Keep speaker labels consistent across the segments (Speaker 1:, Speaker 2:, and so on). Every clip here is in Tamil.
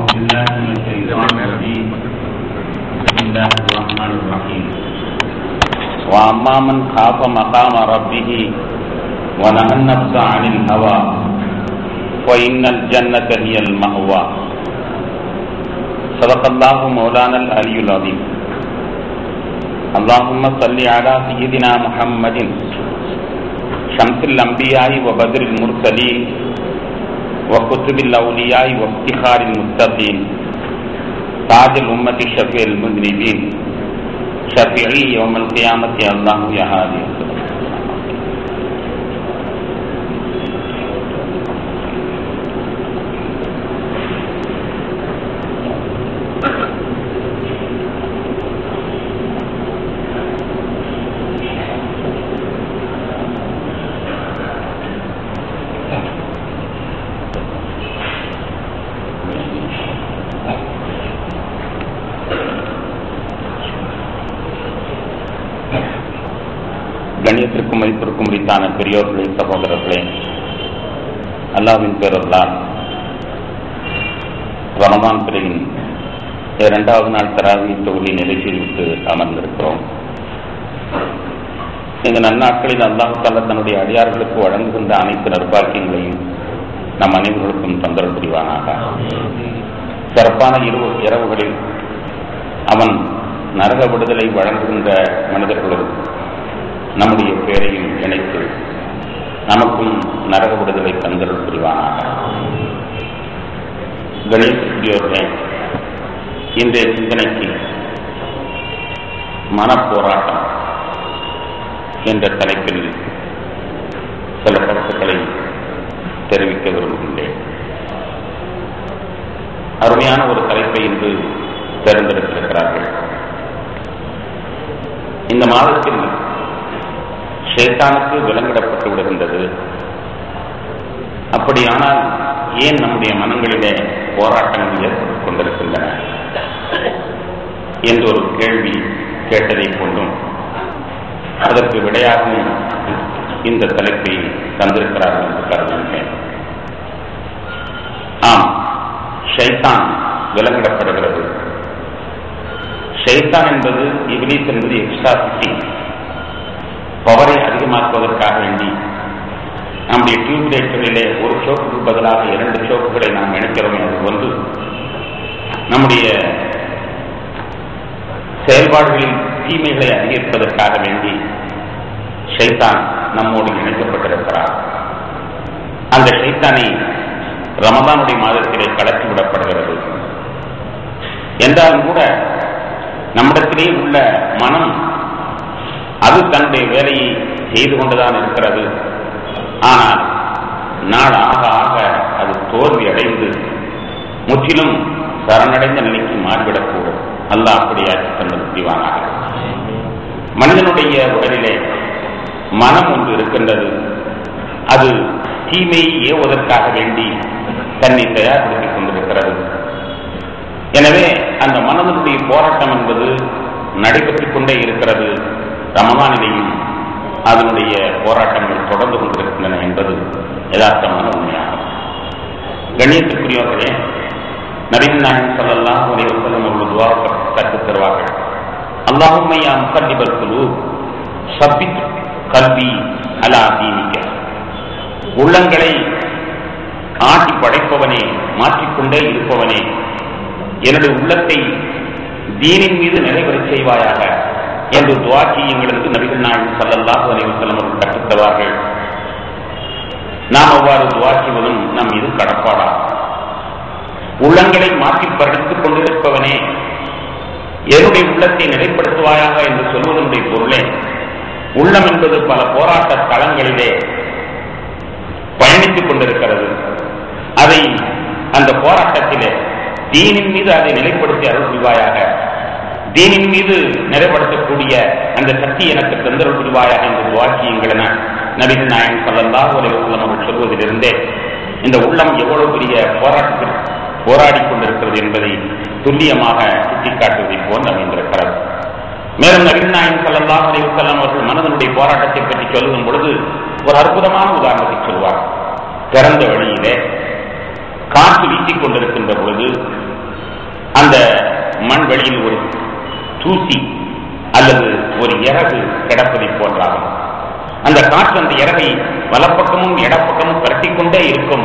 Speaker 1: بالله من الشيطان الرجيم بسم الله الرحمن الرحيم وأما من خاف مقام ربه ونهى النفس عن الهوى فإن الجنة هي المأوى صدق الله مولانا العلي العظيم اللهم صل على سيدنا محمد شمس الأنبياء وبدر المرسلين وكتب الأولياء وافتخار المتقين تاج الأمة شفيع المذنبين شفيعي يوم القيامة الله يا هادي கண்ணியத்திற்கும் மதிப்பிற்கும் உரித்தான பெரியோர்களே, சகோதரர்களே, அல்லாஹ்வின் பேரருளால் ரமதான் பிரிவின் 2வது நாள் தராவீஹ் தொழுகை நிறைவேற்றிவிட்டு அமர்ந்திருக்கிறோம். இந்த நன்னாட்களில் அல்லாஹ் தஆலா தன்னுடைய அடியார்களுக்கு வழங்குகின்ற அனைத்து நற்பாக்கியங்களையும் நம் அனைவர்களுக்கும் தந்தல் புரிவானாக. சிறப்பான இரவுகளில் அவன் நரக விடுதலை வழங்குகின்ற மனிதர்களுடன் நம்முடைய பேரையும் இணைத்து நமக்கும் நரக விடுதலை தந்தல் புரிவானாக. கணேசர்களே, இன்றைய சிந்தனைக்கு மனப்போராட்டம் என்ற தலைப்பில் சில கருத்துக்களை தெரிவிக்க விரும்புகின்றேன். அருமையான ஒரு தலைப்பை இன்று தேர்ந்தெடுத்திருக்கிறார்கள். இந்த மாதத்தில் ஷைத்தானுக்கு விலங்கிடப்பட்டு விடுகின்றது. அப்படியானால் ஏன் நம்முடைய மனங்களிலே போராட்டங்கள் ஏற்பட்டுக் கொண்டிருக்கின்றன என்று ஒரு கேள்வி கேட்டதை கொண்டும் அதற்கு விடையாகவும் இந்த தலைப்பை தந்திருக்கிறார்கள் என்று கருதுகின்றேன். ஆம், ஷைத்தான் விலங்கிடப்படுகிறது. ஷைத்தான் என்பது இப்லீஸ் என்பது எக்ஸ்ட்ரா ஃபிட்டிங், பவரை அதிகமாக்குவதற்காக வேண்டி நம்முடைய டியூப் லைட்டுகளிலே ஒரு சோப்புக்கு பதிலாக 2 சோப்புகளை நாம் இணைக்கிறோம் என்று ஒன்று நம்முடைய செயல்பாடுகளில் தீமைகளை அதிகரிப்பதற்காக வேண்டி ஷைத்தான் நம்மோடு இணைக்கப்பட்டிருக்கிறார். அந்த ஷைத்தானை ரமதானுடைய மாதத்திலே கலத்தி விடப்படுகிறது. என்றாலும் கூட நம்மிடத்திலே உள்ள மனம் அது தன்னுடைய வேலையை செய்து கொண்டுதான் இருக்கிறது. ஆனால் நாள் ஆக ஆக அது தோல்வி அடைந்து முற்றிலும் சரணடைந்த நிலைக்கு மாறிவிடக்கூடும். அல்லாஹ் அப்படியாக்கி தந்தது புரிவானாக. மனிதனுடைய உடலிலே மனம் ஒன்று இருக்கின்றது. அது தீமையை ஏவுவதற்காக வேண்டி தன்னை தயார்படுத்திக் கொண்டிருக்கிறது. எனவே அந்த மனதனுடைய போராட்டம் என்பது நடைபெற்றுக் கொண்டே இருக்கிறது. ரமதானிலேயும் அதனுடைய போராட்டங்கள் தொடர்ந்து கொண்டிருக்கின்றன என்பது யதார்த்தமான உண்மையாகும். கண்ணியத்துக்குரியவர்களே, நபிகள் நாயகம் ஸல்லல்லாஹு அலைஹி வஸல்லம் ஒரு துஆ கற்றுத் தருவார்கள். அல்லாஹும்ம யா முகல்லிபல் குலூப் ஸப்பித் கல்பி அலா தீனிக. உள்ளங்களை ஆட்டி படைப்பவனே, மாற்றிக்கொண்டே இருப்பவனே, என்னுடைய உள்ளத்தை தீனின் மீது நிறைவேறச் செய்வாயாக என்று துஆ செய்யுங்கள் நபிகள் நாயகம் ஸல்லல்லாஹு அலைஹி வஸல்லம் அவர்கள் கற்றுத்தருவார்கள். நாம் அவ்வாறு துஆ செய்வதும் நம் மீது கடப்பாடாகும். உள்ளங்களை மாற்றி பறித்துக் கொண்டிருப்பவனே, என்னுடைய உள்ளத்தை நிலைப்படுத்துவாயாக என்று சொல்வதனுடைய பொருளே, உள்ளம் என்பது பல போராட்ட தளங்களிலே பயணித்துக் கொண்டிருக்கிறது. அதை அந்த போராட்டத்திலே தீனின் மீது அதை நிலைப்படுத்தி அருள் புரிவாயாக, தீனின் மீது நிறைப்படுத்தக்கூடிய அந்த சக்தி எனக்கு தந்தருள் புரிவாயாக என்று துஆ செய்யுங்கள் என நபிகள் நாயகம் ஸல்லல்லாஹு அலைஹி வஸல்லம் அவர்கள் சொல்வதிலிருந்தே இந்த உள்ளம் எவ்வளவு பெரிய போராட்டத்தில் போராடி கொண்டிருக்கிறது என்பதை துல்லியமாக சுட்டிக்காட்டுவதை போல் அமைந்திருக்கிறது. மேலும் நபிகள் நாயகம் ஸல்லல்லாஹு அலைஹி வஸல்லம் அவர்கள் மனதனுடைய போராட்டத்தை பற்றி சொல்லும் பொழுது ஒரு அற்புதமான உதாரணத்தை சொல்வார். திறந்த வழியிலே காற்று வீசிக் கொண்டிருக்கின்ற பொழுது மண் வெளியில் ஒரு தூசி அல்லது ஒரு இறகு கிடப்பதை போன்றாகும். அந்த காற்று அந்த இறகை வலப்பக்கமும் இடப்பக்கமும் பரட்டிக்கொண்டே இருக்கும்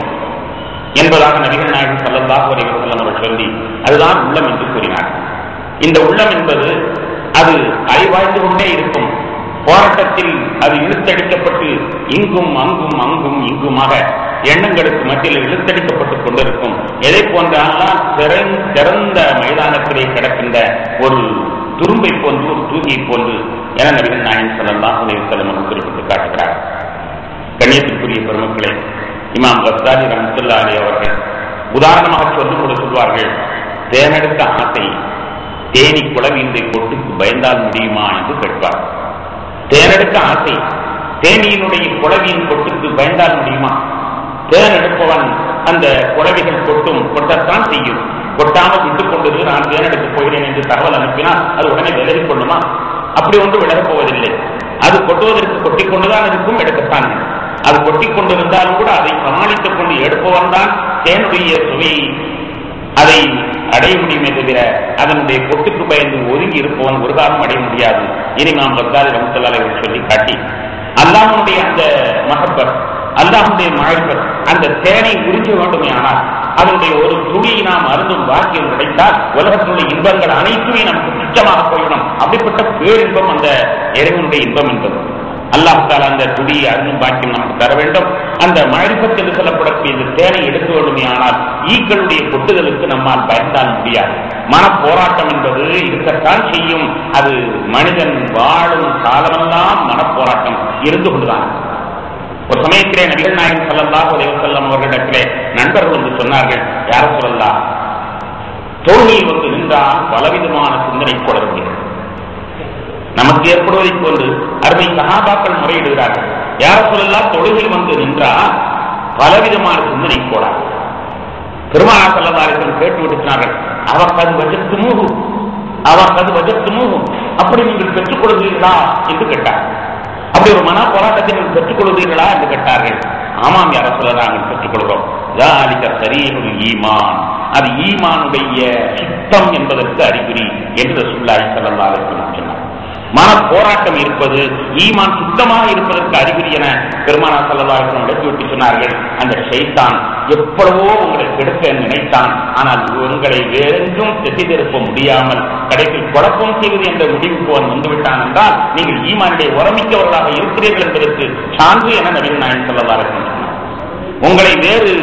Speaker 1: என்பதாக நபிகள் நாயகம் ஸல்லல்லாஹு அலைஹி வஸல்லம் அவர்கள் சொல்லி அதுதான் உள்ளம் என்று கூறினார். இந்த உள்ளம் என்பது அது அலைவாழ்ந்து கொண்டே இருக்கும். போராட்டத்தில் அது இழுத்தடிக்கப்பட்டு இங்கும் அங்கும் அங்கும் இங்குமாக எண்ணங்களுக்கு மத்தியில் இழுத்தடிக்கப்பட்டுக் கொண்டிருக்கும். எதை போன்றால் திறந்த மைதானத்திலே கிடக்கின்ற ஒரு துரும்பை போன்று ஒரு தூகியை போன்று என நபிகள் நாயகம் ஸல்லல்லாஹு அலைஹி வஸல்லம் அவர்கள் குறிப்பிட்டு காட்டுகிறார். கண்ணியத்திற்குரிய பெருமக்களே, இமாம் கஸ்ஸாலி ரஹ்மத்துல்லாஹி அலைஹி அவர்கள் உதாரணமாக சொல்வார்கள், தேனெடுத்த ஆசை தேனி குளவிந்தை கொட்டுக்கு பயந்தால் முடியுமா என்று கேட்பார். தேனெடுக்க ஆசை தேனியினுடைய குளவியின் கொட்டுக்கு பயந்தால் முடியுமா? தேன் எடுப்பவன் அந்த குளவிகள் கொட்டத்தான் செய்யும். கொட்டாமல் விட்டுக் கொண்டது நான் தேன் எடுக்கப் போகிறேன் என்று தகவல் அனுப்பினால் அது உடனே விலகிக் கொள்ளுமா? அப்படி ஒன்று விலகப் போவதில்லை. அது கொட்டுவதற்கு கொட்டிக் கொண்டுதான் இருக்கும், எடுக்கத்தான். அது கொட்டிக் கொண்டிருந்தாலும் கூட அதை சமாளித்துக் கொண்டு எடுப்பவன் தான் தேனுடைய சுவையை அதை அடைய முடியுமே தவிர அதனுடைய கொட்டுக்கு பயந்து ஒதுங்கி இருப்பவன் ஒரு காலம் அடைய முடியாது. இனி நாம் கஸ்ஸாலி ரஹ்மத்துல்லாஹி அலைஹி சொல்லி காட்டி அல்லாஹ்வுடைய அந்த மஹப்பத், அல்லாஹ்வுடைய மஹப்பத் அந்த தேனை உறிஞ்ச வேண்டுமே ஆனால் அதனுடைய ஒரு துளியை நாம் அருந்தும் பாக்கியம் கிடைத்தால் உலகத்தினுடைய இன்பங்கள் அனைத்துமே நமக்கு துச்சமாக போயிடும். அப்படிப்பட்ட பேரின்பம் அந்த இறைவனுடைய இன்பம் என்பது. அல்லாஹ் தஆலா அந்த துளியை அருந்தும் பாக்கியம் நமக்கு தர வேண்டும். அந்த மஹப்பத் என்று சொல்லப்படக்கூடிய இந்த தேனை எடுக்க வேண்டுமே ஆனால் ஈக்களுடைய கொட்டுதலுக்கு நம்மால் பயந்தால் முடியாது. மன போராட்டம் என்பது இருக்கத்தான் செய்யும். அது மனிதன் வாழும் காலமெல்லாம் மனப்போராட்டம் இருந்து கொண்டுதான். ஒரு சமயத்திலே நபிகள் நாயகம் ஸல்லல்லாஹு அலைஹி வஸல்லம் அவர்களிடத்திலே நண்பர்கள் வந்து சொன்னார்கள், யார சொல்லலாம், தொழுகையில் வந்து நின்றால் பலவிதமான சிந்தனை கொடர்கிறது. நமக்கு ஏற்படுவதை போன்று அருமை சஹாபாக்கள் முறையிடுகிறார்கள். யார சொல்லலாம், தொழுகையில் வந்து நின்றால் பலவிதமான சிந்தனை கோடா. பெருமானார் ஸல்லல்லாஹு அலைஹி வஸல்லம் கேட்டுவிட்டு சொன்னார்கள், அவக்கது வஜத்துமூஹு அப்படி நீங்கள் பெற்றுக் கொள்கிறீர்களா என்று கேட்டார். அப்படி ஒரு மன போராட்டத்தை நீங்கள் பெற்றுக் கொள்கிறீர்களா என்று கேட்டார்கள். ஆமாம் யார சொல்லலாம், நாங்கள் பெற்றுக் கொள்கிறோம். சரீருல் ஈமான், அது ஈமானுடைய சுத்தம் என்பதற்கு அறிகுறி என்று ரசூலுல்லாஹி ஸல்லல்லாஹு அலைஹி வஸல்லம் சொன்னார். மன போராட்டம் இருப்பது ஈமான் சுத்தமாக இருப்பதற்கு அறிகுறி என பெருமானார் ஸல்லல்லாஹு அலைஹி வஸல்லம் எடுத்துவிட்டு சொன்னார்கள். அந்த ஷைத்தான் எப்பொழுதோ உங்களை கெடுக்க நினைத்தான், ஆனால் உங்களை வேறெங்கும் திசை திருப்ப முடியாமல் கடைசியில் குழப்பம் செய்வது என்ற முடிவுக்கு அவன் வந்துவிட்டான் என்றால் நீங்கள் ஈமானுடைய உரமிக்கவர்களாக இருக்கிறீர்கள் என்பதற்கு சான்று என நபிகள் நாயகம் ஸல்லல்லாஹு அலைஹி வஸல்லம் சொன்னார். உங்களை வேறு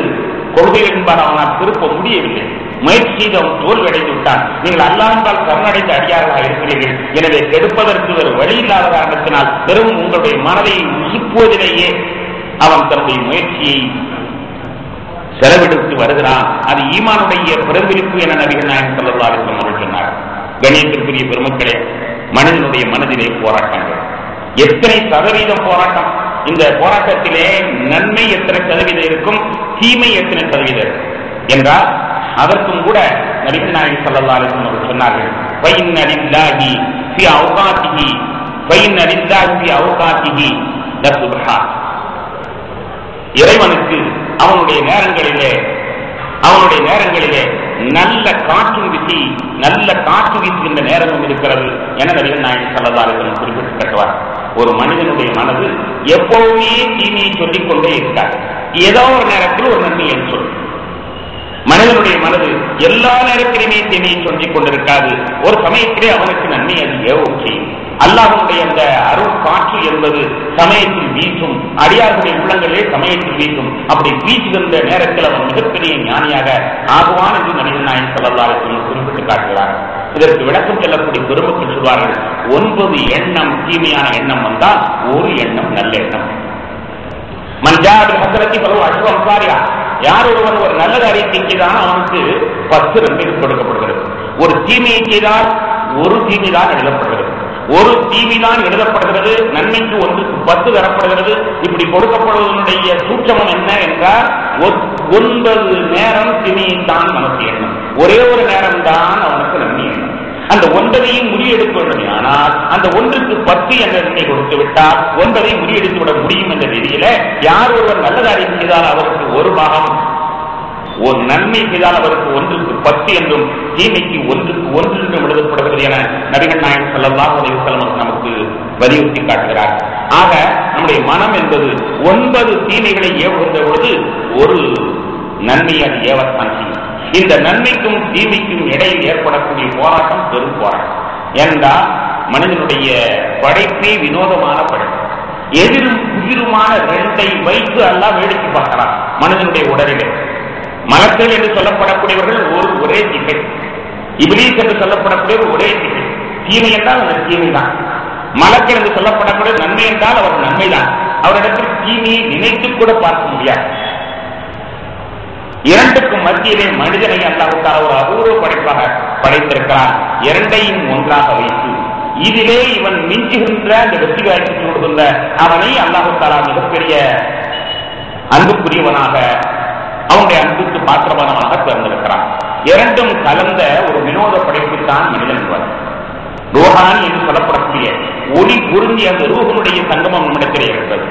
Speaker 1: கொள்கைகள் என்பால் அவனால் திருப்ப முடியவில்லை. முயற்சி செய்து அவன் தோல்வி அடைந்து விட்டான். நீங்கள் அல்லாஹ்வால் சரணடைந்த அடியார்களாக இருக்கிறீர்கள். எனவே கெடுப்பதற்கு ஒரு வழி இல்லாத காரணத்தினால் வெறும் உங்களுடைய மனதை உசுப்புவதிலேயே அவன் தன்னுடைய முயற்சியை செலவெடுத்து வருகிறான். அது ஈமானுடைய பிரதிபலிப்பு என நபிகள் நாயகம் ஸல்லல்லாஹு அலைஹி வஸல்லம் சொன்னார். கண்ணியத்திற்குரிய பெருமக்களே, மனிதனுடைய மனதிலே போராட்டங்கள் எத்தனை சதவீதம் போராட்டம்? இந்த போராட்டத்திலே நன்மை எத்தனை சதவீதம் இருக்கும், தீமை எத்தனை சதவீதம் இருக்கும் என்றால் அதற்கும் கூட நபிகள் நாயகம் ஸல்லல்லாஹு அலைஹி வஸல்லம் சொன்னார்கள், ஃபைன்ன லில்லாஹி ஃபீ அவ்காத்திஹி லசுப்ஹா. இறைவனுக்கு அவனுடைய நேரங்களிலே நல்ல காற்று வீசுகின்ற நேரமும் இருக்கிறது என நபிகள் நாயகம் ஸல்லல்லாஹு அலைஹி வஸல்லம் குறிப்பிட்டு காட்டுவார். ஒரு மனிதனுடைய மனது எப்பவுமே தீமையை சொல்லிக் கொண்டே இருக்கார். ஏதோ ஒரு நேரத்தில் ஒரு நன்மை என்று சொல்லும். மனிதனுடைய மனது எல்லா நேரத்திலுமே தீமையை சொல்லிக் கொண்டிருக்காது. ஒரு சமயத்திலே அவனுக்கு நன்மை அது ஏவும் செய்யும். அல்லாஹ்வுடைய அந்த அருள் காற்று என்பது சமயத்தில் வீசும். அடியார்களுடைய உள்ளங்களே சமயத்தில் வீசும். அப்படி வீசுகின்ற நேரத்தில் அவன் மிகப்பெரிய ஞானியாக ஆகுவான் என்று நபிகள் நாயகம் ஸல்லல்லாஹு அலைஹி வஸல்லம் குறிப்பிட்டு காட்டுகிறார். இதற்கு விளக்கம் சொல்லக்கூடிய பெருமக்கள் சொல்வார்கள், 9 எண்ணம் தீமையான எண்ணம் வந்தால் ஒரு எண்ணம் நல்ல எண்ணம். மஞ்சாபில் ஹசரத்தி பலவு அஷ்வ அம்சாரியா, யார் ஒருவன் ஒரு நல்ல காரியத்தை செய்தான் அவனுக்கு 10 நன்மைகள் கொடுக்கப்படுகிறது. ஒரு தீமையை செய்தால் ஒரு தீமைதான் எழுதப்படுகிறது. ஒரு தீமைதான் எழுதப்படுகிறது, நன்மைக்கு 10 தரப்படுகிறது. இப்படி கொடுக்கப்படுவதனுடைய சூட்சமம் என்ன என்றால் 9 நேரம் தீமையைத்தான் நமக்கு எண்ணம், ஒரே ஒரு நேரம் தான் அவனுக்கு நன்மை எண்ணம். அந்த 9ஐயும் முறியெடுக்க வேண்டும். ஆனால் அந்த 1க்கு 10 என்ற நன்மை கொடுத்து விட்டால் 9ஐ முறியெடுத்து விட முடியும் என்ற ரீதியில யார் ஒருவர் நல்ல காரியம் செய்தால் அவருக்கு ஒரு பாகம், ஒரு நன்மை செய்தால் அவருக்கு 1க்கு 10 என்றும் தீமைக்கு 1க்கு ஒன்றிலும் எழுதப்படுகிறது என நபிகள் நாயகம் ஸல்லல்லாஹு அலைஹி வஸல்லம் நமக்கு வலியுறுத்தி காட்டுகிறார். ஆக நம்முடைய மனம் என்பது 9 தீமைகளை ஏவுகின்ற பொழுது ஒரு நன்மை அது ஏவத்தான் செய்யும். இந்த நன்மைக்கும் தீமைக்கும் இடையில் ஏற்படக்கூடிய போராட்டம் பெரும் போராட்டம். ஏனென்றால் மனிதனுடைய படைப்பே வினோதமான படைப்பு. எதிரும் உயிருமான 2ஐ வைத்து அல்லாஹ் வேடிக்கை பார்க்கிறான் மனிதனுடைய உடலிலே. மலக்கள் என்று சொல்லப்படக்கூடியவர்கள் ஒரே திகை, இப்லீஸ் என்று சொல்லப்படக்கூடிய ஒரே திகை. தீமை என்றால் அந்த தீமை தான். மலக்கள் என்று சொல்லப்படக்கூடிய நன்மை என்றால் அவர் நன்மைதான். அவரிடத்தில் தீமையை நினைத்து கூட பார்க்க முடியாது. இரண்டுக்கும் மத்தியிலே மனிதனை அல்லாஹ் தஆலா ஒரு அபூர்வ படைப்பாக படைத்திருக்கிறான். இரண்டையும் ஒன்றாக வைத்து இதிலே இவன் மிஞ்சுகின்ற அந்த வெற்றி வாய்ப்பு கொடுக்கின்ற அவனை அல்லாஹ் தஆலா மிகப்பெரிய அன்புக்குரியவனாக, அவனுடைய அன்புக்கு பாத்திரமானவனாக தேர்ந்தெடுக்கிறான். இரண்டும் கலந்த ஒரு வினோத படைப்பு தான் மனிதன் என்பது. ரூஹானி என்று சொல்லப்படக்கூடிய ஒளி பொருந்தி அந்த ரூஹனுடைய சங்கமம் நம்மிடத்திலே இருக்கிறது.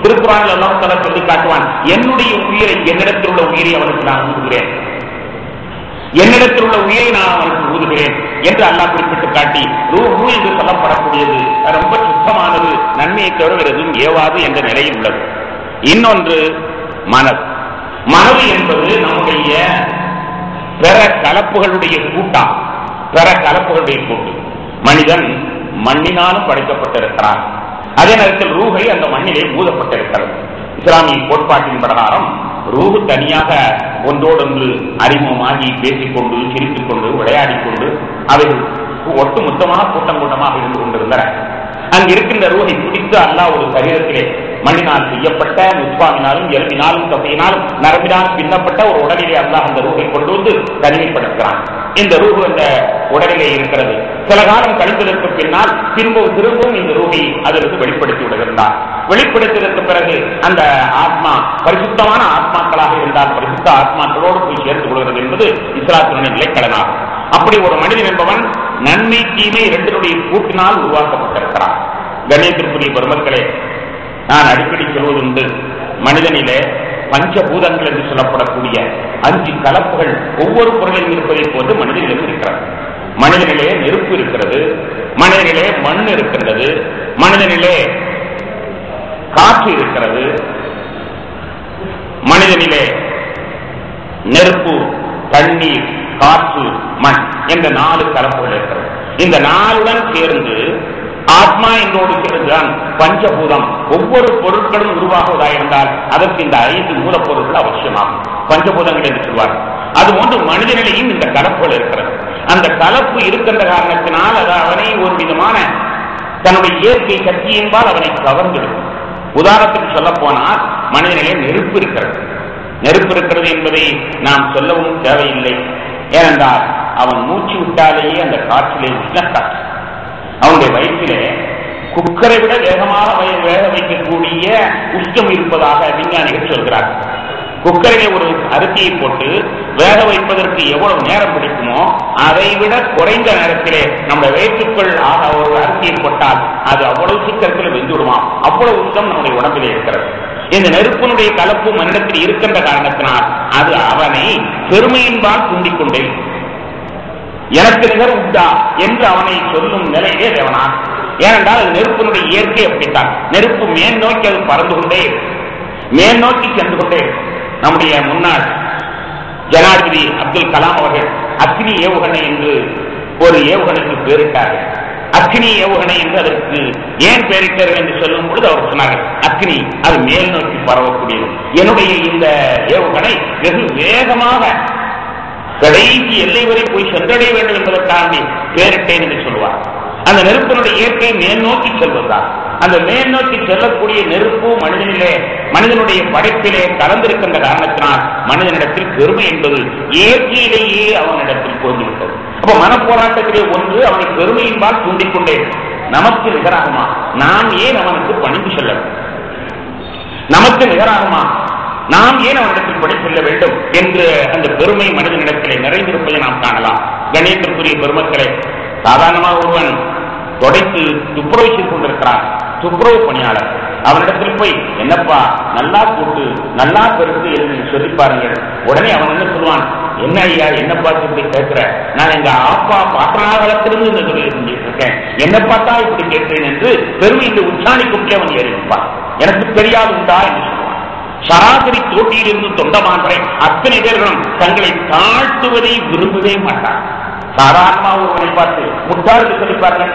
Speaker 1: திருக்குறானில் அல்லாஹ் தஆலா சொல்லி காட்டுவான், என்னுடைய உயிரை, என்னிடத்தில் உள்ள உயிரை அவனுக்கு நான் ஊதுகிறேன், என்னிடத்தில் உள்ள உயிரை நான் அவனுக்கு ஊதுகிறேன் என்று அல்லாஹ் குறிப்பிட்டு காட்டி, ரூஹு என்று சொல்லப்படக்கூடியது ரொம்ப சுத்தமானது, நன்மையை தவிர எதுவும் ஏவாது என்ற நிலையில் உள்ளது. இன்னொன்று மனது. மனது என்பது நம்முடைய பிற கலப்புகளுடைய கூட்டம், பிற கலப்புகளுடைய கூட்டு. மனிதன் மண்ணினாலும் படைக்கப்பட்டிருக்கிறான். அதே நேரத்தில் ரூஹை அந்த மண்ணிலே ஊதப்பட்டிருக்கிறது. இஸ்லாமிய கோட்பாட்டின் பிரகாரம் ரூஹு தனியாக ஒன்றோடொன்று அறிமுகமாகி பேசிக்கொண்டு சிரித்துக் கொண்டு விளையாடிக்கொண்டு அவைகள் ஒட்டுமொத்தமாக கூட்டம் கூட்டமாக இருந்து கொண்டிருந்தன. அங்கு இருக்கின்ற ரூஹை பிடித்து அல்லாஹ் ஒரு சரீரத்திலே மண்ணினால் செய்யப்பட்ட முஸ்பாவினாலும் எலும்பினாலும் தசையினாலும் நரம்பினால் பின்னப்பட்ட ஒரு உடலிலே அல்லாஹ் அந்த ரூஹை கொண்டு வந்து தனிமைப்படுத்துகிறான். இந்த ரூஹு அந்த உடலிலே இருக்கிறது. சில காலம் கழிந்ததற்கு பின்னால் திரும்பவும் இந்த ரூஹை அதற்கு வெளிப்படுத்தி விடுகின்றார். வெளிப்படுத்தியதற்கு பிறகு அந்த ஆத்மா பரிசுத்தமான ஆத்மாக்களாக இருந்தால் பரிசுத்த ஆத்மாக்களோடு போய் சேர்த்துக் கொள்கிறது என்பது இஸ்லாத்தினுடைய நிலைக்கலனாகும். அப்படி ஒரு மனிதன் என்பவன் நன்மை தீமை இரண்டினுடைய கூட்டினால் உருவாக்கப்பட்டிருக்கிறான். கணேசத்திற்குரிய பெருமக்களே, நான் அடிக்கடி சொல்வதுண்டு, மனிதனிலே பஞ்சபூதங்கள் என்று சொல்லப்படக்கூடிய 5 கலப்புகள் ஒவ்வொரு பொருளிலும் இருப்பதை போன்று மனிதனிலும் இருக்கிறது. மனிதனிலே நெருப்பு இருக்கிறது, மனிதனிலே மண் இருக்கின்றது, மனிதனிலே காற்று இருக்கிறது, மனிதனிலே நெருப்பு, தண்ணீர், காற்று, மண் என்ற 4 கலப்புகள் இருக்கிறது. இந்த 4உடன் சேர்ந்து ஆத்மா என்னோடு சேர்ந்துதான் பஞ்சபூதம். ஒவ்வொரு பொருட்களும் உருவாகுவதாக இருந்தால் அதற்கு இந்த 5 மூலப்பொருட்கள் அவசியமாகும், பஞ்சபூதங்கள் என்று சொல்வார். அதுபோன்று மனிதனிலையும் இந்த கலப்புகள் இருக்கிறது. அந்த கலப்பு இருக்கின்ற காரணத்தினால் அது அவனை ஒரு விதமான தன்னுடைய இயற்கை சக்தியின்பால் அவனை கவர்ந்தெடுக்கும். உதாரணத்துக்கு சொல்ல போனால் மனிதனிலே நெருப்பு இருக்கிறது. நெருப்பு இருக்கிறது என்பதை நாம் சொல்லவும் தேவையில்லை. ஏனென்றால் அவன் மூச்சு விட்டாலேயே அந்த காற்றிலே உஷ்ணக்காற்று, அவனுடைய வயிற்றிலே குக்கரை விட வேகமாக வேக வைக்கக்கூடிய உஷ்ணம் இருப்பதாக விஞ்ஞானிகள் சொல்கிறார்கள். குக்கரிலே ஒரு அரிசியை போட்டு வேக வைப்பதற்கு எவ்வளவு நேரம் பிடிக்குமோ அதை விட குறைந்த நேரத்திலே நம்ம வயிற்றுக்குள் ஒரு அரிசியை போட்டால் அது அவ்வளவு சீக்கிரத்தில் வெந்துவிடுமா, அவ்வளவு உஷ்ணம் நம்முடைய உடம்பிலே இருக்கிறது. இந்த நெருப்பினுடைய கலப்பு மனிதத்தில் இருக்கின்ற காரணத்தினால் அது அவனை பெருமையின்பால் தூண்டிக்கொண்டே, எனக்கு நிகர் உண்டா என்று அவனை சொல்லும் நிலையிலே தேவனா. ஏனென்றால் அது நெருப்பினுடைய இயற்கை அப்படித்தான். நெருப்பு மேல் நோக்கி அது பறந்து கொண்டே, மேல் நோக்கி சென்று கொண்டே. நம்முடைய முன்னாள் ஜனாதிபதி அப்துல் கலாம் அவர்கள் அக்னி ஏவுகணை என்று ஒரு ஏவுகணைக்கு பேரிட்டார்கள். அக்னி ஏவுகணை என்று அதற்கு ஏன் பெயரிட்டார்கள் என்று சொல்லும் பொழுது அவர் சொன்னார்கள், அக்னி அது மேல் நோக்கி பரவக்கூடியது. என்னுடைய இந்த ஏவுகணை வெகு வேகமாக கடைசி எல்லை வரை போய் சென்றடைய வேண்டும் என்பதற்காக பெயரிட்டேன் என்று சொல்வார். அந்த நெருப்பினுடைய இயற்கை மேல் நோக்கி செல்வதுதான். அந்த மேல் நோக்கி செல்லக்கூடிய நெருப்பு மனிதனுடைய படைப்பிலே கலந்திருக்கின்ற காரணத்தினால் மனிதனிடத்தில் பெருமை என்பது இயற்கையிலேயே அவனிடத்தில் பொருந்துவிட்டது. அப்ப மனப்போராட்டத்திலே ஒன்று அவனை பெருமையின்பால் தூண்டிக்கொண்டே, நமக்கு நிகராகுமா, நாம் ஏன் அவனுக்கு பணிந்து செல்ல வேண்டும், நமக்கு நிகராகுமா, நாம் ஏன் அவனிடத்தில் பணி செல்ல வேண்டும் என்று அந்த பெருமை மனிதனிடத்திலே நிறைந்திருப்பதை நாம் காணலாம். கணேசத்திற்குரிய பெருமக்களே, சாதாரணமாக ஒருவன் தொடைத்து துப்புரவு செய்து கொண்டிருக்கிறான், துப்புரவு பணியாளர். அவனிடத்தில் போய் என்னப்பா நல்லா கூட்டு நல்லா பெருத்து என்று சொல்லி பாருங்கள். உடனே அவன் என்ன சொல்லுவான், என்ன ஐயா என்ன பார்த்து இப்படி கேட்கிற? நான் எங்க அப்பா பாட்டனாகத்திலிருந்து இந்த தொழிலை செஞ்சுட்டு இருக்கேன், என்ன பார்த்தா இப்படி கேட்கிறேன் என்று பெருமைக்கு உச்சாணிக்குள்ளே அவன் ஏறிப்பான். எனக்கு தெரியாது உண்டா என்று சொல்லுவான். சராசரி தோட்டியிலிருந்து தொண்டமான்றை அத்தனை பேர்களும் தங்களை தாழ்த்துவதை விரும்பவே மாட்டார். சாதாரணமாக ஒருவனை பார்த்து முட்டாளுக்கு சொல்லிப்பார்கள்,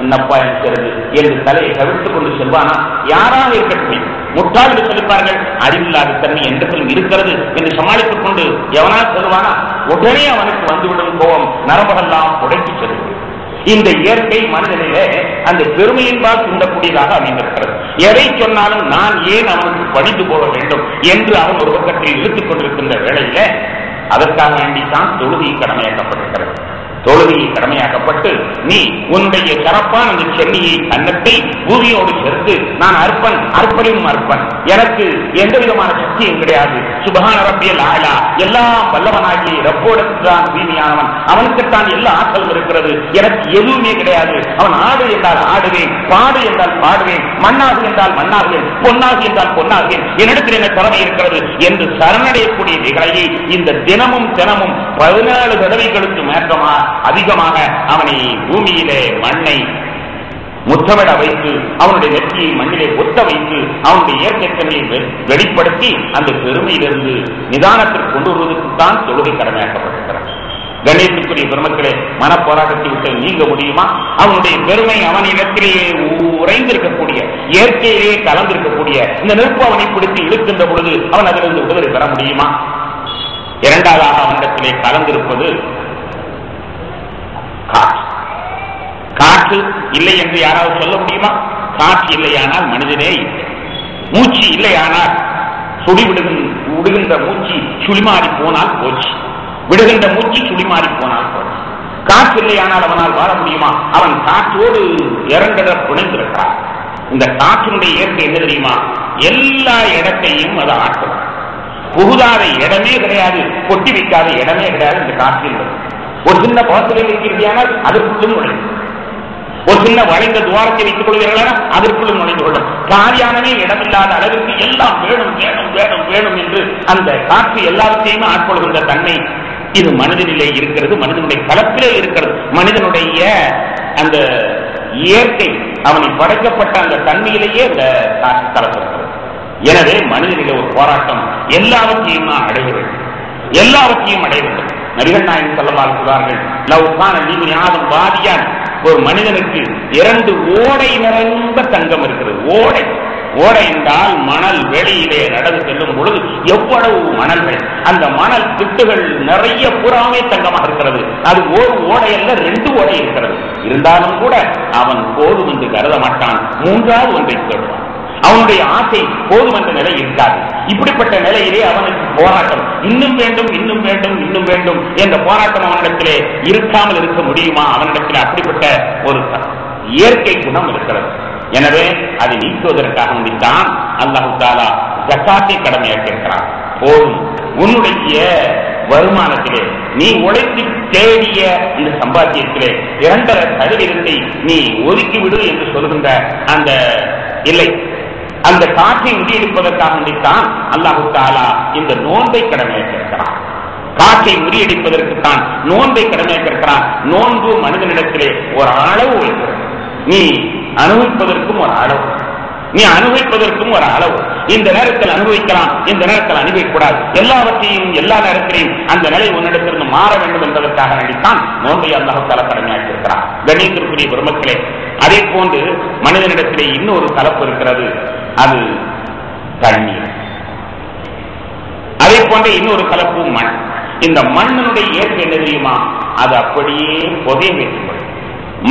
Speaker 1: என்னப்பா இருக்கிறது என்று தலையை கவிழ்த்துக் கொண்டு செல்வானா? யாராக இருக்கட்டும் முட்டாளுக்கு சொல்லிப்பார்கள், அறிவில்லாத தன்மை என்றிலும் இருக்கிறது என்று சமாளித்துக் கொண்டு எவனால் சொல்லுவானா? உடனே அவனுக்கு வந்துவிடும் கோபம் நரம்பெல்லாம் உடைத்து செல்லும். இந்த இயற்கை மனிதனிலே அந்த பெருமையின்பால் தூண்டக்கூடியதாக அமைந்திருக்கிறது. எதை சொன்னாலும் நான் ஏன் அவனுக்கு படித்து போக வேண்டும் என்று அவன் ஒரு பக்கத்தில் இழுத்துக் கொண்டிருக்கின்ற வேளையில அதற்காக வேண்டித்தான் தொழுகை கடமையாக்கப்பட்டிருக்கிறது. தொழுகையை கடமையாக்கப்பட்டு நீ உன்னுடைய சிறப்பான அந்த சென்னியை கன்னத்தை பூமியோடு சேர்த்து நான் அர்ப்பன் அர்ப்பணியும் அர்ப்பன், எனக்கு எந்த விதமான சக்தியும் கிடையாது, சுபஹான ரப்பியல் ஆலா, எல்லாம் வல்லவனாகி ரப்போடத்தான் தூய்மையானவன், அவனுக்குத்தான் எல்லா ஆற்றலும் இருக்கிறது, எனக்கு எதுவுமே கிடையாது, அவன் ஆடு என்றால் ஆடுவேன், பாடு என்றால் பாடுவேன், மண்ணாகு என்றால் மண்ணாகுவேன், பொன்னாகு என்றால் பொன்னாகுவேன், என்னிடத்தில் என்ன திறமை இருக்கிறது என்று சரணடையக்கூடிய நிகழ்ச்சியை இந்த தினமும் 17 தடவைகளுக்கு மேற்கமா அதிகமாக அவனை பூமியிலே மண்ணை முத்தமிட வைத்து அவனுடைய நெற்றியை மண்ணிலே ஒத்த வைத்து அவனுடைய இயற்கை தன்மையை வெளிப்படுத்தி அந்த பெருமையிலிருந்து நிதானத்திற்கு கொண்டு வருவதற்குத்தான் தொழுகை கடமையாக்கப்பட்டிருக்கிறது. கணேசத்துக்குரிய பெருமக்களே, மனப்போராட்டத்தை விட்டு நீங்க முடியுமா? அவனுடைய பெருமை அவனிடத்திலேயே உறைந்திருக்கக்கூடிய இயற்கையிலேயே கலந்திருக்கக்கூடிய இந்த நெருப்பு அவனை பிடித்து இழுக்கின்ற பொழுது அவன் அதிலிருந்து விடுதலை பெற முடியுமா? இரண்டாவதாக அவனிடத்திலே கலந்திருப்பது காற்று. காற்று இல்லை என்று யாராவது சொல்ல முடியுமா? காற்று இல்லையானால் மனிதனே இல்லை. மூச்சு இல்லையானால் விடுகின்ற மூச்சு சுழிமாறி போனால் போச்சு, விடுகின்ற மூச்சு சுழிமாறி போனால் போச்சு. காற்று இல்லையானால் அவனால் வாழ முடியுமா? அவன் காற்றோடு இரண்டர புனைந்திருக்கிறான். இந்த காற்றினுடைய இயற்கை என்ன தெரியுமா? எல்லா இடத்தையும் அது ஆட்டும். புகுதாத இடமே கிடையாது, கொட்டி வைக்காத இடமே கிடையாது. இந்த காற்றில் ஒரு சின்ன பாத்திரை வைக்கிறீர்கள், அதற்குள்ளும் நுழைந்து, ஒரு சின்ன வளைந்த துவாரத்தை வைத்துக் கொள்கிறீர்களா, அதற்குள்ளும் நுழைந்து கொள்ளும். காரியானமே இடமில்லாத அளவிற்கு எல்லாம் வேணும் வேணும் வேணும் வேணும் என்று அந்த காற்று எல்லாத்தையுமே ஆட்கொள்கின்ற தன்மை இது மனிதனிலே இருக்கிறது, மனிதனுடைய களத்திலே இருக்கிறது. மனிதனுடைய அந்த இயற்கை அவனை படைக்கப்பட்ட அந்த தன்மையிலேயே அந்த காற்று கலந்திருக்கிறது. எனவே மனிதனிலே ஒரு போராட்டம், எல்லாவற்றையும் அடைய வேண்டும், எல்லாவற்றையும் அடைய வேண்டும். நபிகள் நாயகம் ஸல்லல்லாஹு அலைஹி சொல்வார்கள், லவ் கான லீ ஆதம் வாதியான், ஒரு மனிதனுக்கு 2 ஓடை நிறைந்த தங்கம் இருக்கிறது. ஓடை என்றால் மணல் வெளியிலே நடந்து செல்லும் பொழுது எவ்வளவு மணல்கள், அந்த மணல் திட்டுகள் நிறைய புறாமே தங்கமாக இருக்கிறது. அது ஒரு ஓடை அல்ல, 2 ஓடை இருக்கிறது. இருந்தாலும் கூட அவன் போதும் என்று கருத மாட்டான், 3வது ஒன்றை தேடுவான். அவனுடைய ஆசை போதும் என்ற நிலை இருக்காது. இப்படிப்பட்ட நிலையிலே அவனுக்கு போராட்டம், இன்னும் வேண்டும் இன்னும் வேண்டும் இன்னும் வேண்டும் என்ற போராட்டம் அவனிடத்திலே இருக்காமல் இருக்க முடியுமா? அவனிடத்தில் அப்படிப்பட்ட ஒரு இயற்கை குணம் இருக்கிறது. எனவே அதை நீக்குவதற்காக வேண்டித்தான் அல்லாஹ் தஆலா ஜகாத்தை கடமையாக்கியிருக்கிறான். போதும், உன்னுடைய வருமானத்திலே நீ உழைத்து தேடிய இந்த சம்பாத்தியத்திலே 2.5% நீ ஒதுக்கிவிடு என்று சொல்கின்ற அந்த இல்லை, அந்த காற்றை முறியடிப்பதற்காக வேண்டித்தான் அல்லாஹ் தஆலா இந்த நோன்பை கடமையாக்கியிருக்கிறான். காற்றை முறியடிப்பதற்குத்தான் நோன்பை கடமையாக்கியிருக்கிறான். நோன்பு மனிதனிடத்திலே ஒரு அளவு வைக்கிறது. நீ அனுபவிப்பதற்கும் ஒரு அளவு, நீ அனுபவிப்பதற்கும் ஒரு அளவு. இந்த நேரத்தில் அனுபவிக்கலாம், இந்த நேரத்தில் அனுபவிக்கூடாது. எல்லாவற்றையும் எல்லா நேரத்திலையும் அந்த நிலை உன்னிடத்திலிருந்து மாற வேண்டும் என்பதற்காக வேண்டித்தான் நோன்பை அல்லாஹ் தஆலா கடமையாக்கியிருக்கிறான். கண்ணியத்திற்குரிய பெருமக்களே, அதே போன்று மனிதனிடத்திலே இன்னொரு கலப்பு இருக்கிறது, அது தண்ணீர். அதே போன்ற இன்னொரு கலப்பு மண். இந்த மண்ணினுடைய இயற்கை என்ன தெரியுமா? அது அப்படியே புதைய வைத்துக் கொள்ளும்.